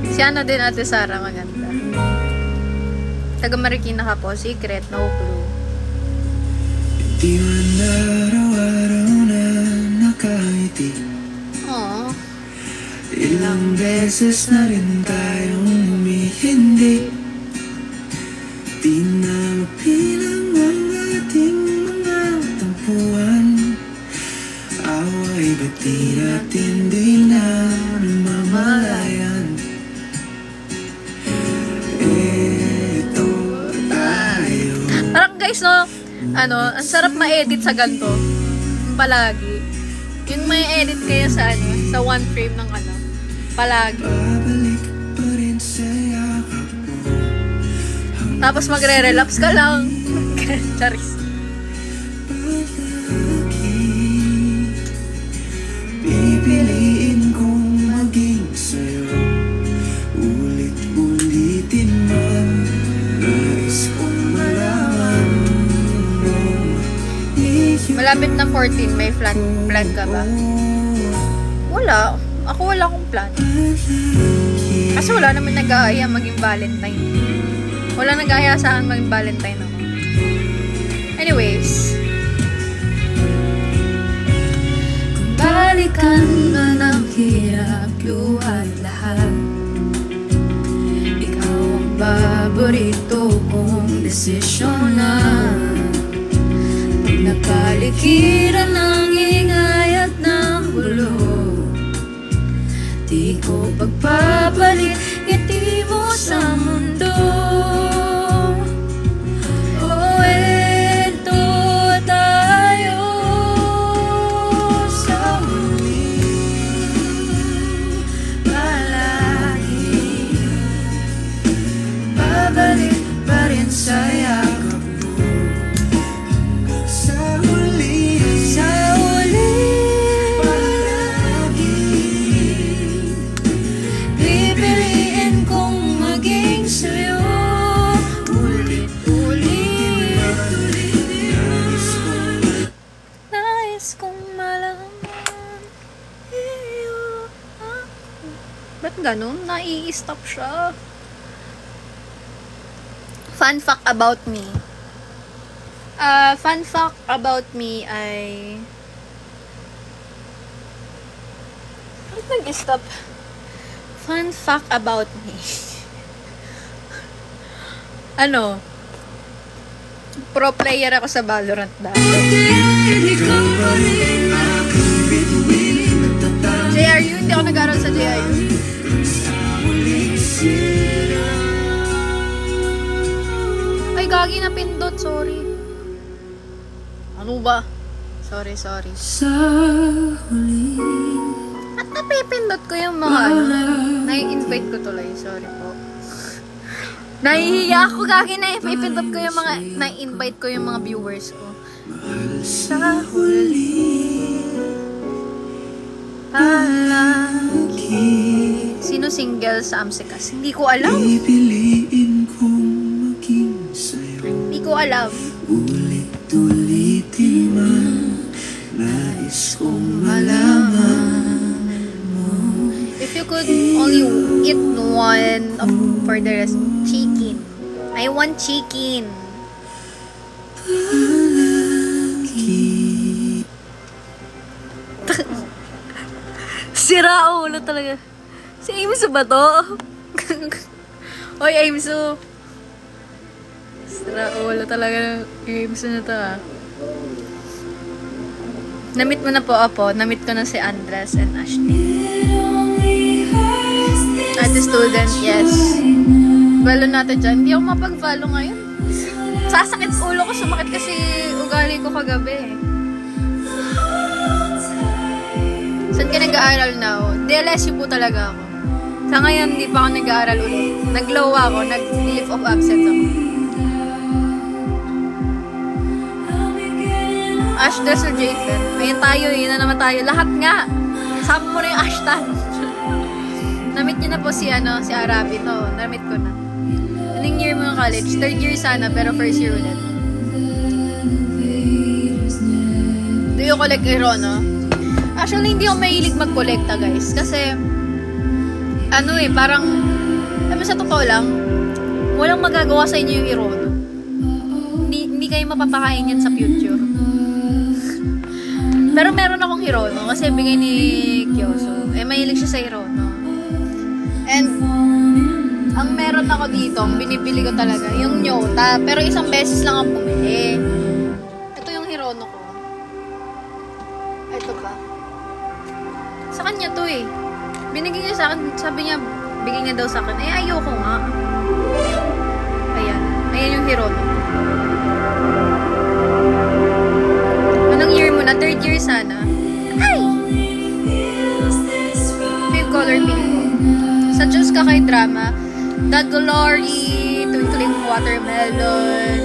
Si din Ate Sara, maganda. Taga Marikina ka po. Secret, no clue. Di man araw-araw na nakaiti. Aww. Ilang beses na rin tayong humihindi. Di na mapilang ang ating mga tampuan. Away ba't di natin di na namamalayan? Parang guys, no, ang sarap ma-edit sa ganito. Palagi. Yung may edit kayo sa sa one frame ng palagi. Tapos magre-relapse ka lang. Charis. Pipiliin kong maging sa'yo. Ulit-ulitin man. Nais kong malaman mo. Malapit na 14, may plan ka ba? Wala. Ako wala akong plan. Kasi wala naman nag-aaya maging Valentine. Wala nag-aaya sa akin maging Valentine ako. Anyways. Balikan man ang hirap, luhat lahat. Ikaw ang paborito kong desisyon na. Pag napalikiran ng ingay at ng gulo, di ko pagpapalit ngiti mo sa mundo. Oh, eto tayo sa muli, palagi. Babalik pa rin sa yakap mo. Sa huli, palagi. Pipiliin kong maging sa'yo. Ulit-ulit. Nais kong malaman iyo ako. Ba't ganun? Nai-stop siya. Fun fact about me. Fun fact about me ay... Ba't nag-stop? Fun fact about me. Pro player ako sa Valorant dati. JRU, hindi ako nag-aral sa JRU. Ay, gagi na pindot, sorry. Ano ba? Sorry. At napipindot ko yung mga nai-invite ko tuloy, sorry po. Nahihiya ako, gagi na ipindot ko yung mga nai-invite ko yung mga viewers ko. Sa huli, palagi. Sino single sa Amsikas? Hindi ko alam. Pipiliin kong maging sa'yo. Hindi ko alam. Ulit-ulitin man. Nais kong malaman mo. If you could only eat one for the rest, chicken. I want chicken. Palagi. Sira ulo talaga. Si Aimsu ba to? Oy, Aimsu. Sira ulo talaga yung Aimsu na to Namit mo na po ako. Namit ko na si Andres and Ashley. At the student, yes. Follow natin dyan. Hindi ako mapag-follow ngayon. Sasakit ulo ko, sumakit kasi ugali ko kagabi. Saan ka nag-aaral now? DLSU po talaga ako. Sa ngayon, hindi pa ako nag-aaral ulit. Nag-low ako, nag-leave of absence ako. Ash Dressel Jason. Ayun tayo, yun na naman tayo. Lahat nga. Sama mo na yung Ashtan. Namit niyo na po si Arabi. No, namit ko na. Anong year mo ng college? Third year sana, pero first year ulit. Do you collect Irono? Actually, hindi ako mahilig mag-collecta, guys. Kasi, parang, sa totoo lang, walang magagawa sa inyo yung Irono. Hindi kayo mapapakain yan sa future. Pero meron akong Hirono kasi bigay ni Kyoso. Mahilig siya sa Hirono. And, ang meron ako dito, ang binibili ko talaga, yung Nyota. Pero isang beses lang ang bumili. Ito yung Hirono ko. Ito ba? Sa kanya to eh. Binigay niya sa akin, sabi niya, bigay niya daw sa akin. Ayoko nga. Ayan. Ayan yung Hirono. Anong year mo na? Third year sana. Ay! Fifth color pink ko. Sa Diyos ka kay drama, The Glory, Twinkling Watermelon,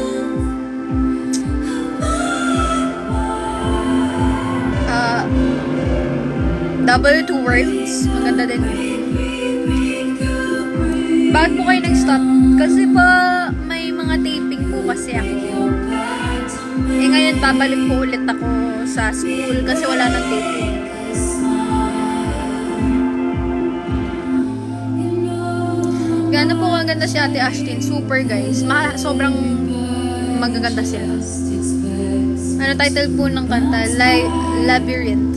Double Two Worlds. Maganda din yun. Bakit po kayo nag-stop? Kasi pa may mga taping po kasi ako. Ngayon babalik po ulit ako sa school kasi wala nang taping. Gano po maganda si Ate Ashtin. Super guys. Sobrang magaganda sila. Ano title po ng kanta? Labyrinth.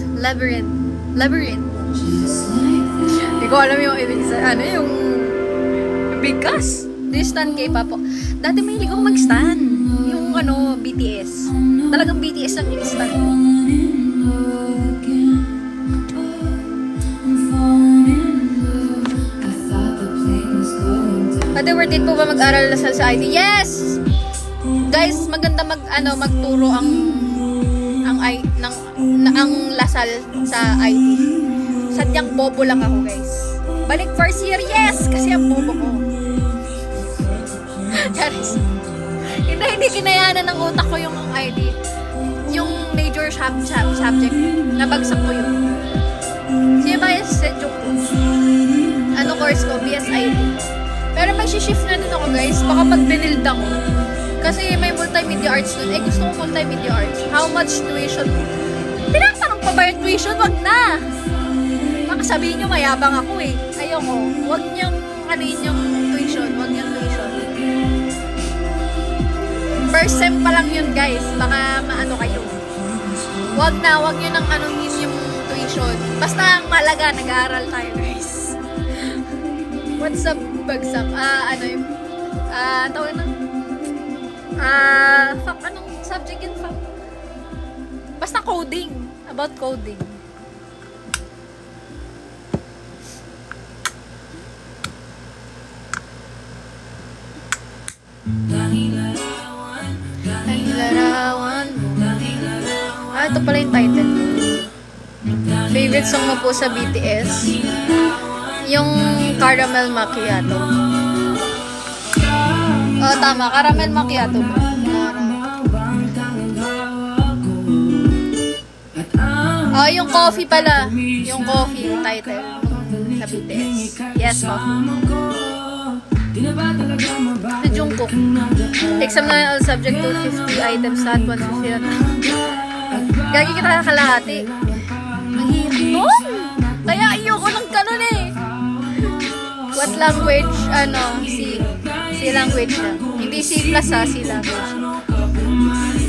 Hindi ko alam yung ibig sa yung bigkas. Do you stan K-pop po? Dati mahilig akong mag-stan. Yung BTS. Talagang BTS ang in-stan ko. Ate, worth it po ba mag-aral Lasal sa IT? Yes! Guys, maganda magturo ang Lasal sa IT. Sadyang bobo lang ako, guys. Balik first year, yes! Kasi ang bobo ko. Charis. Hindi kinayanan ng utak ko yung ID. Yung major subject. Nabagsak ko yun. Siya ba yung joke ko? Course ko? BSID. Pero mag-shift na din ako, guys. Baka pag-binild ako. Kasi may multimedia arts dun. Gusto ko multimedia arts. How much tuition? Tinatanong pa ba yung tuition? Wag na! Baka sabihin nyo, mayabang ako eh. Ayoko. Wag niyong yung tuition. Wag niyong tuition. First sem pa lang yun, guys. Baka maano kayo. Wag nyo nang yung tuition. Basta ang malaga, nag-aaral tayo, guys. What's up, bagsak? Tawag na? Anong subject yun? Basta coding. About coding. Larawan mo. Ito pala yung title. Favorite song mo po sa BTS? Yung Caramel Macchiato. Tama. Caramel Macchiato ba? Yung coffee pala. Yung coffee title sa BTS. Yes, coffee. Si Jungkook. Exam na all subject to 50 items at 150 na. Gagi kita kalahati. Mahirap nun. Kaya ayoko ng ganun eh. What language? Si language lang. Hindi C+, C language.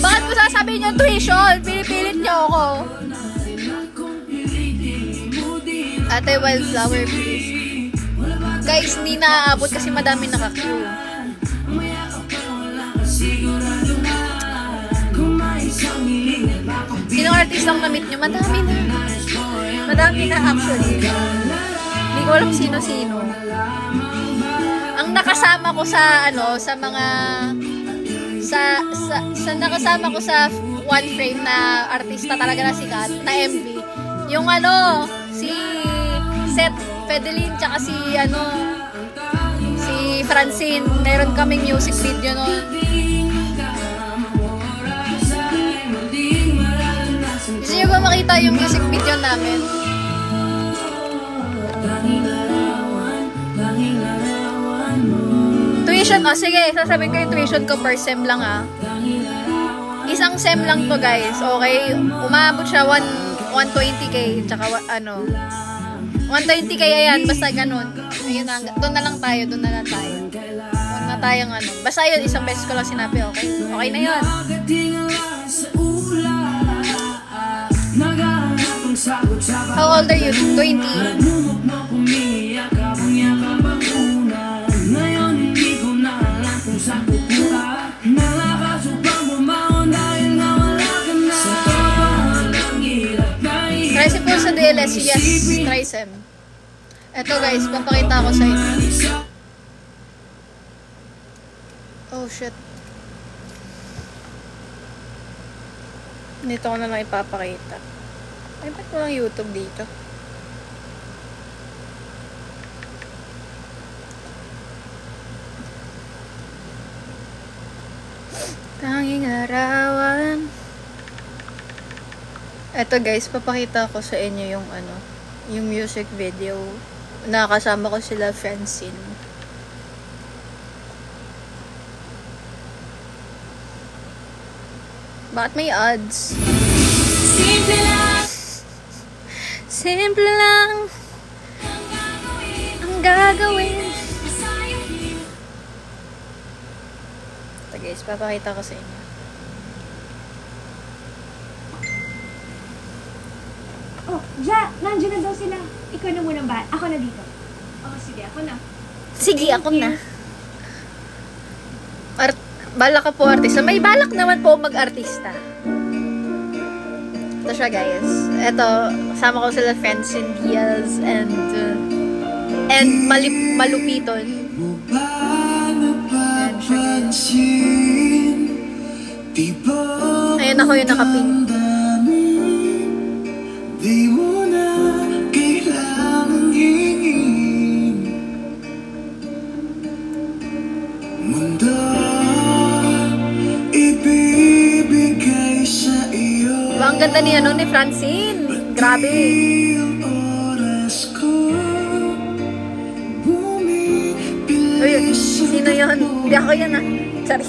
Bakit mo sasabihin yung tuition? Pinipilit niyo ako. Ate, wildflower please. Guys, hindi naaabot kasi madami naka-queue. Sinong artist lang na-meet nyo? Madami na. Madami na actually. Hindi ko alam sino-sino. Ang nakasama ko sa sa nakasama ko sa one frame na artista talaga na sikat, na MV, yung ano, si Seth Fedelin, tsaka si Francine, meron kaming music video nun. Gusto nyo ba makita yung music video namin? Tuition, sige, sasabihin ko yung tuition ko per sem lang Isang sem lang to guys, okay? Umabot siya 120k, tsaka 120k ayan, basta ganun. Ayun na, doon na lang tayo. Huwag na tayong basta yun, isang beses ko lang sinabi, okay? Okay na yun. How old are you? 20? Trisem po sa DLS, yes, Trisem. Eto guys, papakita ko sa inyo. Oh shit. Dito ko na lang ipapakita. Ay, ba't walang YouTube dito? Tanging arawan. Eto guys, papakita ko sa inyo yung yung music video. Nakasama ko sila Francine. Bakit may ads? Simple lang ang gagawin. Ito guys, papakita ko sa inyo. Oh, Ja, nandiyan na daw sila. Ikaw na muna ba? Ako na dito. Oh, sige, ako na. Sige, ako na. Balak ka po artista. May balak naman po mag-artista. Ito siya guys. Ito, kasama ko sila Francine Diaz and Malupiton. Ayan ako yung nakapink. Di mo na kailangang hingin mundo ibibigay sa iyo. Diba, ang ganda ni Francine. Grabe. Oras ko Uy, sino yun? Hindi ako yan Sorry.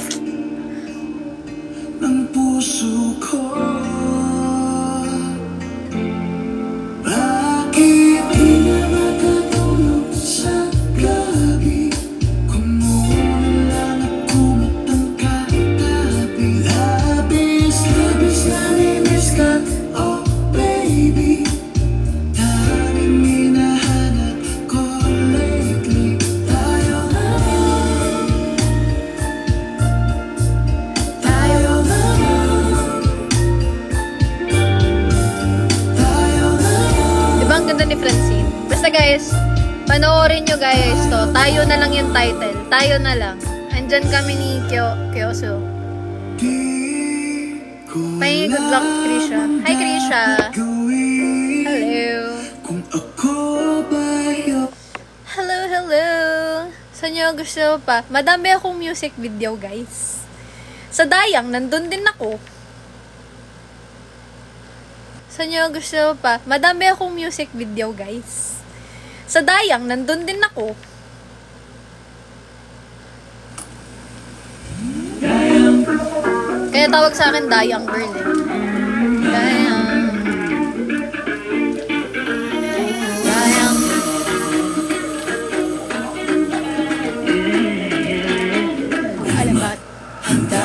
ng puso ko. Bakit di na makatulog sa gabi? Kung muna lang ako matangkatabi. Labis na nimiss ka, oh baby. Tanging hinahanap ko lately. Tayo naman. Diba ang ganda ni Francine? Basta guys, panoorin nyo guys to. Tayo na lang yung title. Tayo na lang. Andyan kami ni Kyoso. May good luck, Krisha. Hi, Krisha. Hello. Kung ako ba'yo Hello. Saan nyo gusto pa? Madami akong music video, guys. Sa Dayang, nandun din ako. Saan nyo gusto pa? Madami akong music video, guys. Sa Dayang, nandun din ako. Kaya tawag sa akin Dayang girl eh. Dayang. Alam ba? Handa.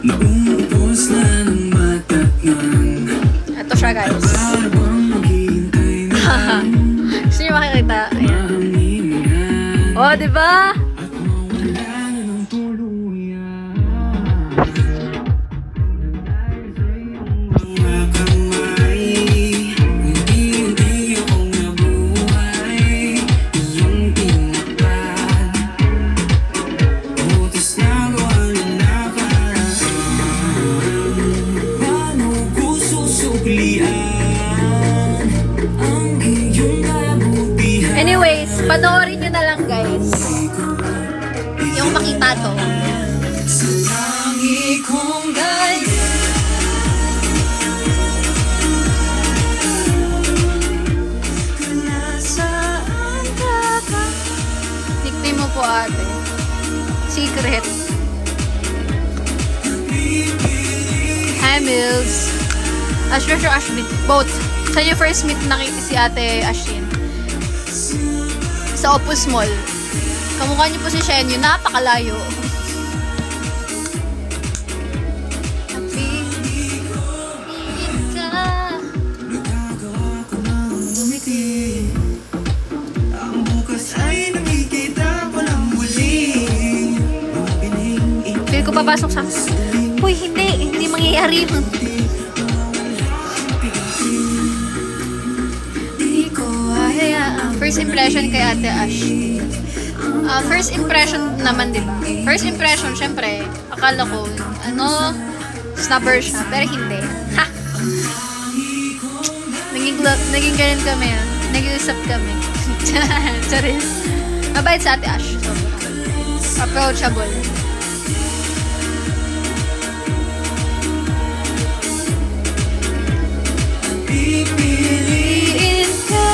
naubos na ng matatnan. Ito siya guys. Parang maghihintay na Gusto nyo makikita? Ayan. hiningan. Oh, diba? At mawala na ng tuluyan. Mga kamay, hindi akong nabuhay. Iyong tinakpan. Anyways, panoorin nyo na lang guys. Yung makita to. Nickname mo po ate. Secret. Hi Mills. Ashrush or Ashmin? Both. Saan yung first meet na si ate Ashin? Sa Opus Mall. Kamukha niyo po si Shenyo. Napakalayo. Feel ko papasok sa... Uy, hindi. Hindi mangyayari yun. First impression kay Ate Ash. First impression naman, di ba? First impression, syempre, akala ko, snubber siya. Pero hindi. Ha! Naging ganun kami, nag-iusap kami. Charis. Mabait sa Ate Ash. Approachable. Pipiliin ka.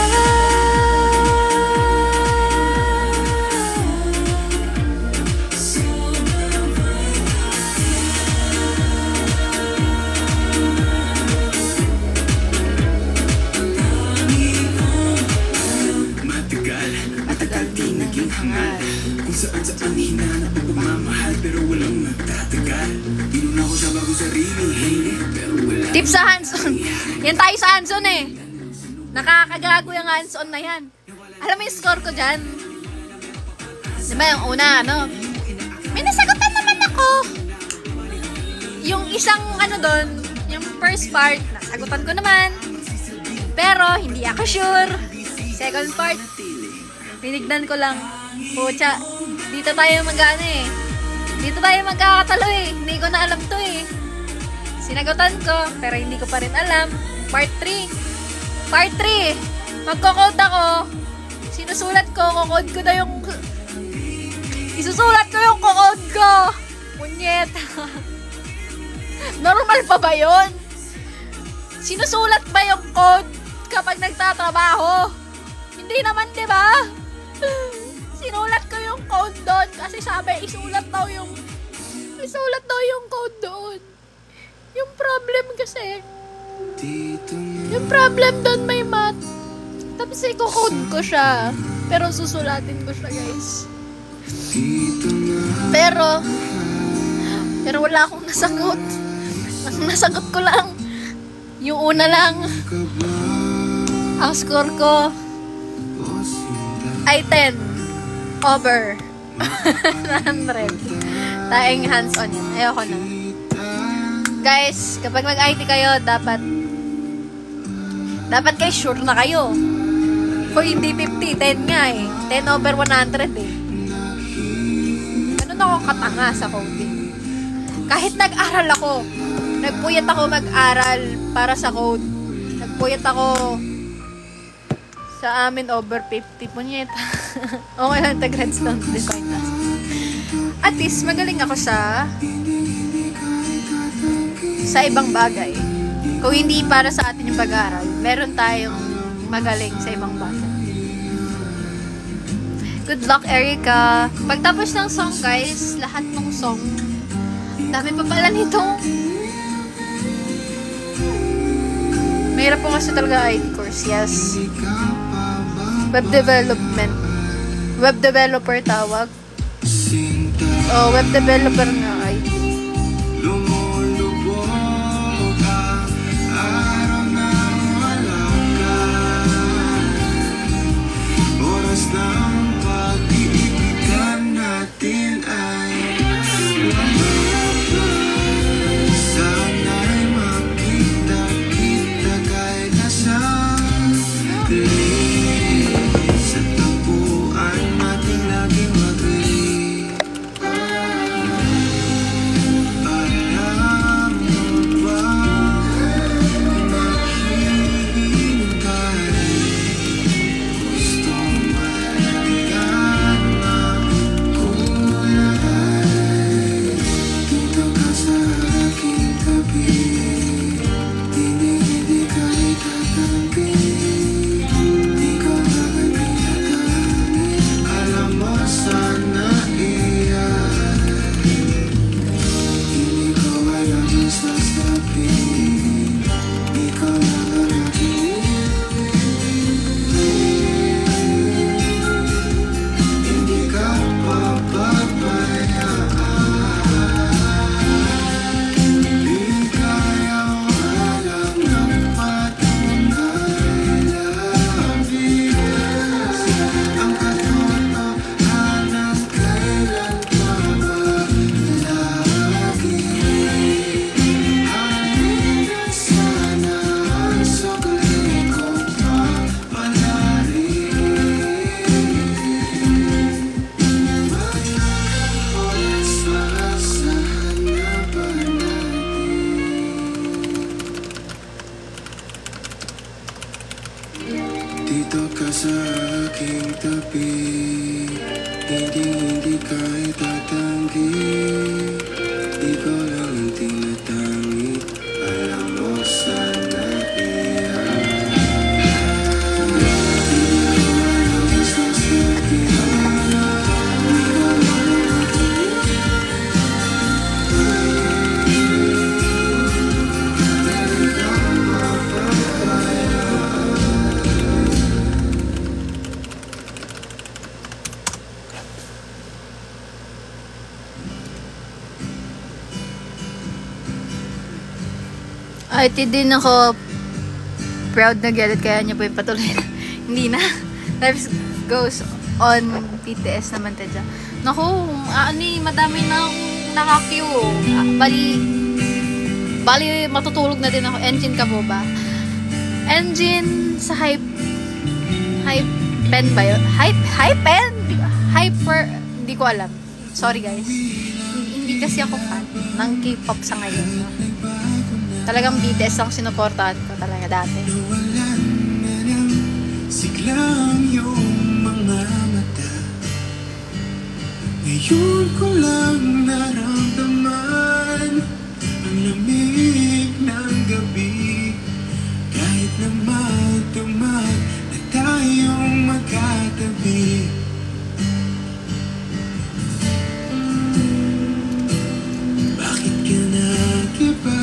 Matagal di naging hangal. Kung saan hinanap ang pagmamahal, pero walang nagtatagal. Inuna ko siya bago sarili, pero wala. Tip sa hands-on. Yan tayo sa hands-on eh. Nakakagago yung hands-on na yan. Alam mo yung score ko dyan? Diba yung una, may nasagutan naman ako. Yung isang doon, yung first part, nasagutan ko naman. Pero hindi ako sure. Second part, tinignan ko lang. Pucha, dito tayo dito tayo magkakatalo eh. Hindi ko na alam to eh. Sinagutan ko, pero hindi ko pa rin alam. Part 3. Part 3. Magko-code ako. Sinusulat ko, kukode ko na yung... Isusulat ko yung kukode ko. Punyeta. Normal pa ba yun? Sinusulat ba yung code kapag nagtatrabaho? Hindi naman, di ba? Sinulat ko yung code doon kasi sabi, isulat daw yung code doon. Yung problem kasi, yung problem doon may math. Tapos i-code ko siya. Pero susulatin ko siya, guys. Pero wala akong nasagot. Ang nasagot ko lang, yung una lang. Ang score ko ay 10 over 100. Taing hands-on yan. Ayoko na. Guys, kapag mag-IT kayo, dapat kayo sure na kayo. Kung hindi 50, 10 nga eh. 10 over 100 eh. Ganun ako katanga sa coding. Kahit nag-aral ako, nagpuyat ako mag-aral para sa code. Nagpuyat ako sa amin over 50. Punyeta. Okay lang, tag-redstone design na. At least, magaling ako sa ibang bagay. Kung hindi para sa atin yung pag-aaral, meron tayong magaling sa ibang bagay. Good luck, Erica. Pagtapos ng song, guys, lahat ng song, dami pa pala nito. Mahirap po kasi talaga IT course, yes. Web development. Web developer tawag. Oh, web developer nga IT. Nandito ka sa aking tabi, hindi ka itatanggi. Ikaw lang ang tinatangi, alam mo sana iyan. At din ako proud na galit kaya niya po yung patuloy na. Hindi na. Life goes on BTS naman tayo dyan. Naku, madami na akong nakakiw. Bali, matutulog na din ako. Engine ka po ba? Engine sa Hype pen ba yun? Hype pen? Hindi ko alam. Sorry guys. Hindi kasi ako fan ng K-pop sa ngayon. No? Talagang BTS ang sinuportahan ko talaga dati. Nawalan na ng sigla ang iyong mga mata. Ngayon ko lang naramdaman ang lamig ng gabi. Kahit na magdamag na tayong magkatabi. Bakit ka nag-iba?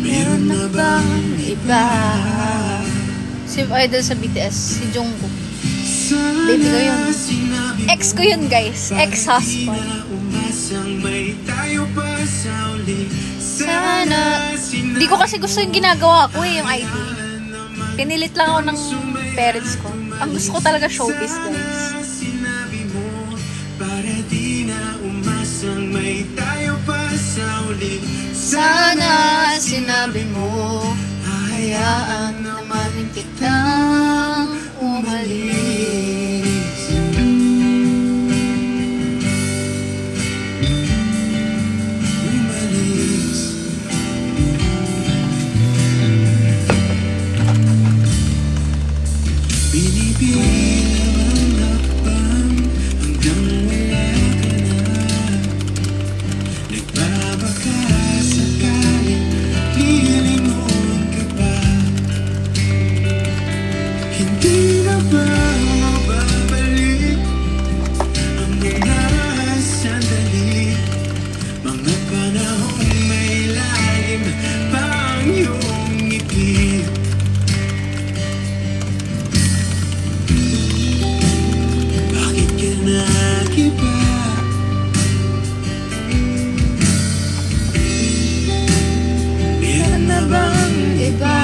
Meron na bang iba? Si idol sa BTS, si Jungkook. Baby ko yun. Ex ko yun guys. Ex-husband. Sana. Di ko kasi gusto yung ginagawa ko yung ID. Pinilit lang ako ng parents ko. Ang gusto ko talaga showbiz guys. Sana sinabi mo, hayaan naman kitang umalis. Binibilang ang hakbang hanggang wala ka na. Nagbabaka sakaling lilingon ka pa. Hindi na ba mababalik ang mga sandali, mga panahong may lalim pang iyong ngiti? Bakit ka nag-iba? Meron na bang iba?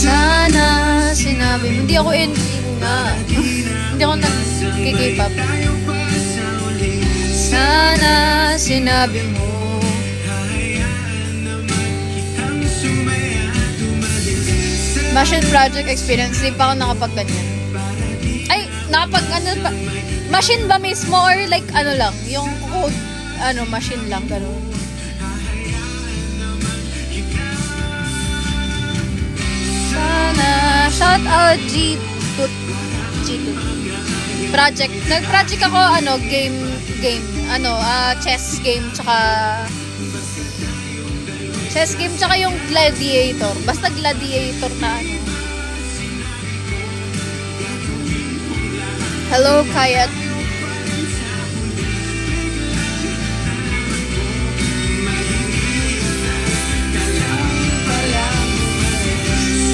Sana sinabi mo, hindi ako hindi ako nag-K-pop. Sana sinabi mo, Machine Project Experience, hindi pa ako nakapag-ganyan. Ay, machine ba mismo or like ano lang, yung code, machine lang, gano'n. Sana, shout out G2 project. Nag-project ako, game, chess game, tsaka yung gladiator. Basta gladiator na Hello, Kayat.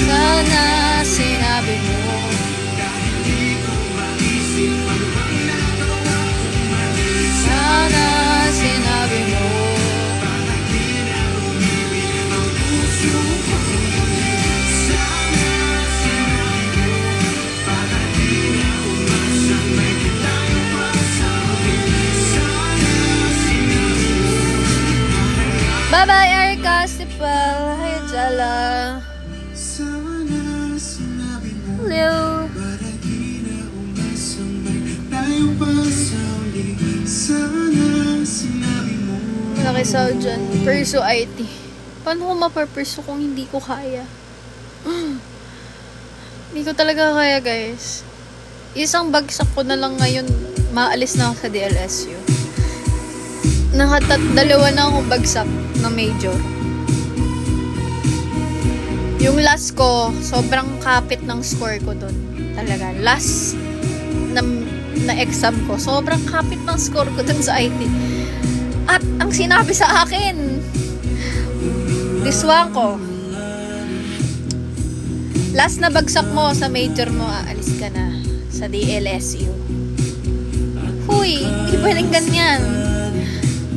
Sana sinabi mo, sana sinabi mo, bye-bye, Erica, Sipal, hi, Jala. Hello. Sana sinabi mo. Pakisal dyan. Pursue IT. Paano ko mapapursue kung hindi ko kaya? Hindi ko talaga kaya, guys. Isang bagsak ko na lang ngayon, maalis na ako sa DLSU. Dalawa na akong bagsak na major. Yung last ko, sobrang kapit ng score ko dun. Talaga. Last na exam ko, sobrang kapit ng score ko dun sa IT. At ang sinabi sa akin, diswang ko, last na bagsak mo sa major mo, aalis ka na sa DLSU. Huy, hindi pwedeng ganyan.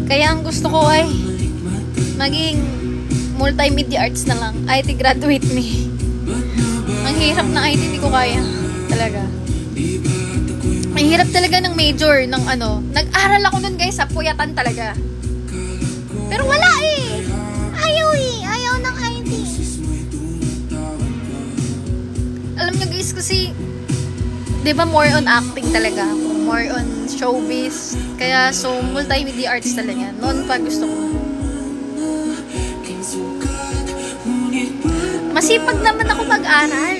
Kaya ang gusto ko ay maging multimedia arts na lang. IT graduate me. Ang hirap na IT, hindi ko kaya. Talaga. Ang hirap talaga ng major, ng ano. Nag-aral ako nun, guys, sa puyatan talaga. Pero wala eh. Ayaw ng IT. Alam nyo, guys, kasi di ba more on acting talaga ako. More on showbiz. Kaya so multimedia arts talaga. Noon pa gusto ko. Masipag naman ako mag-aral.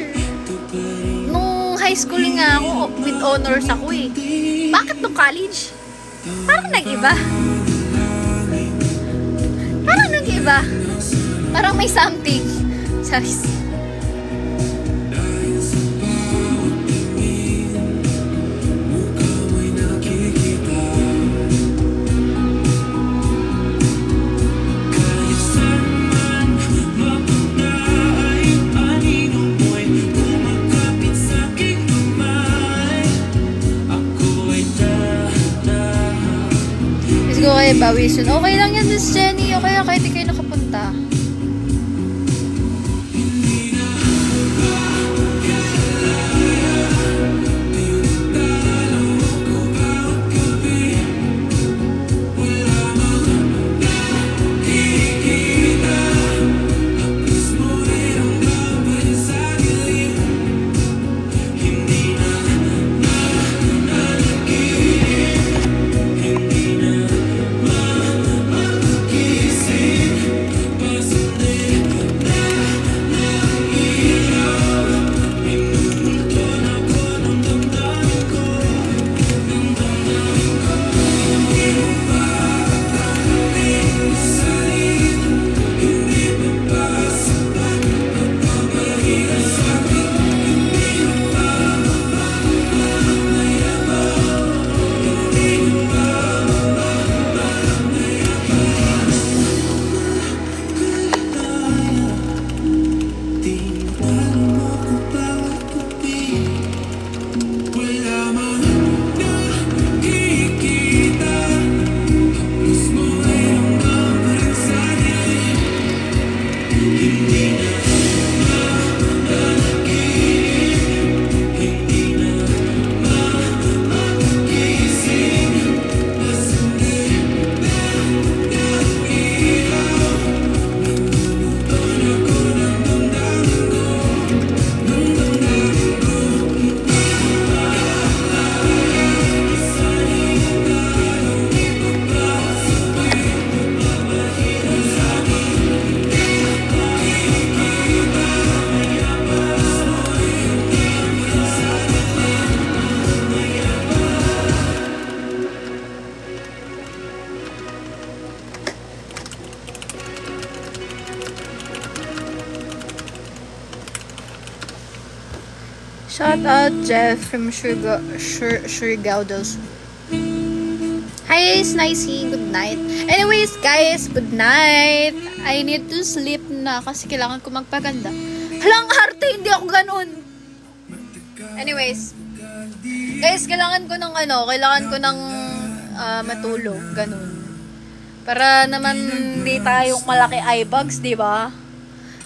Nung high school nga ako, with honors ako eh. Bakit nung college? Parang nag-iba. Parang may something. Charis. Go kay Bawisun. Okay lang yan, Miss Jenny. Okay lang, kahit di kayo nakapunta. Shout out Jeff from Surigaudos. Hi, Snicey. Good night. Anyways, guys, good night. I need to sleep na kasi kailangan ko magpaganda. Halang arte, hindi ako ganun. Anyways, guys, kailangan ko ng matulog, ganun. Para naman hindi tayong malaki eyebags, di ba?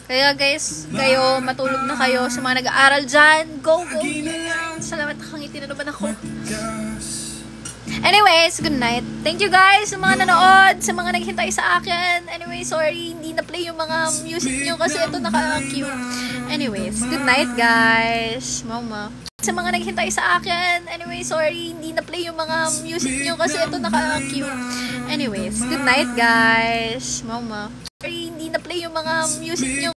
Kaya guys, kayo, matulog na kayo sa mga nag-aaral dyan. Go, go. Salamat, nakangiti na naman ako. Anyways, good night. Thank you guys sa mga nanood, sa mga naghintay sa akin. Anyway, sorry, hindi na-play yung mga music nyo kasi ito naka-cue. Anyways, good night guys. Mama. Sa mga naghintay sa akin. Anyway, sorry, hindi na-play yung mga music nyo kasi ito naka-cue. Anyways, good night guys. Mama. Sorry, hindi na play yung mga music nyo.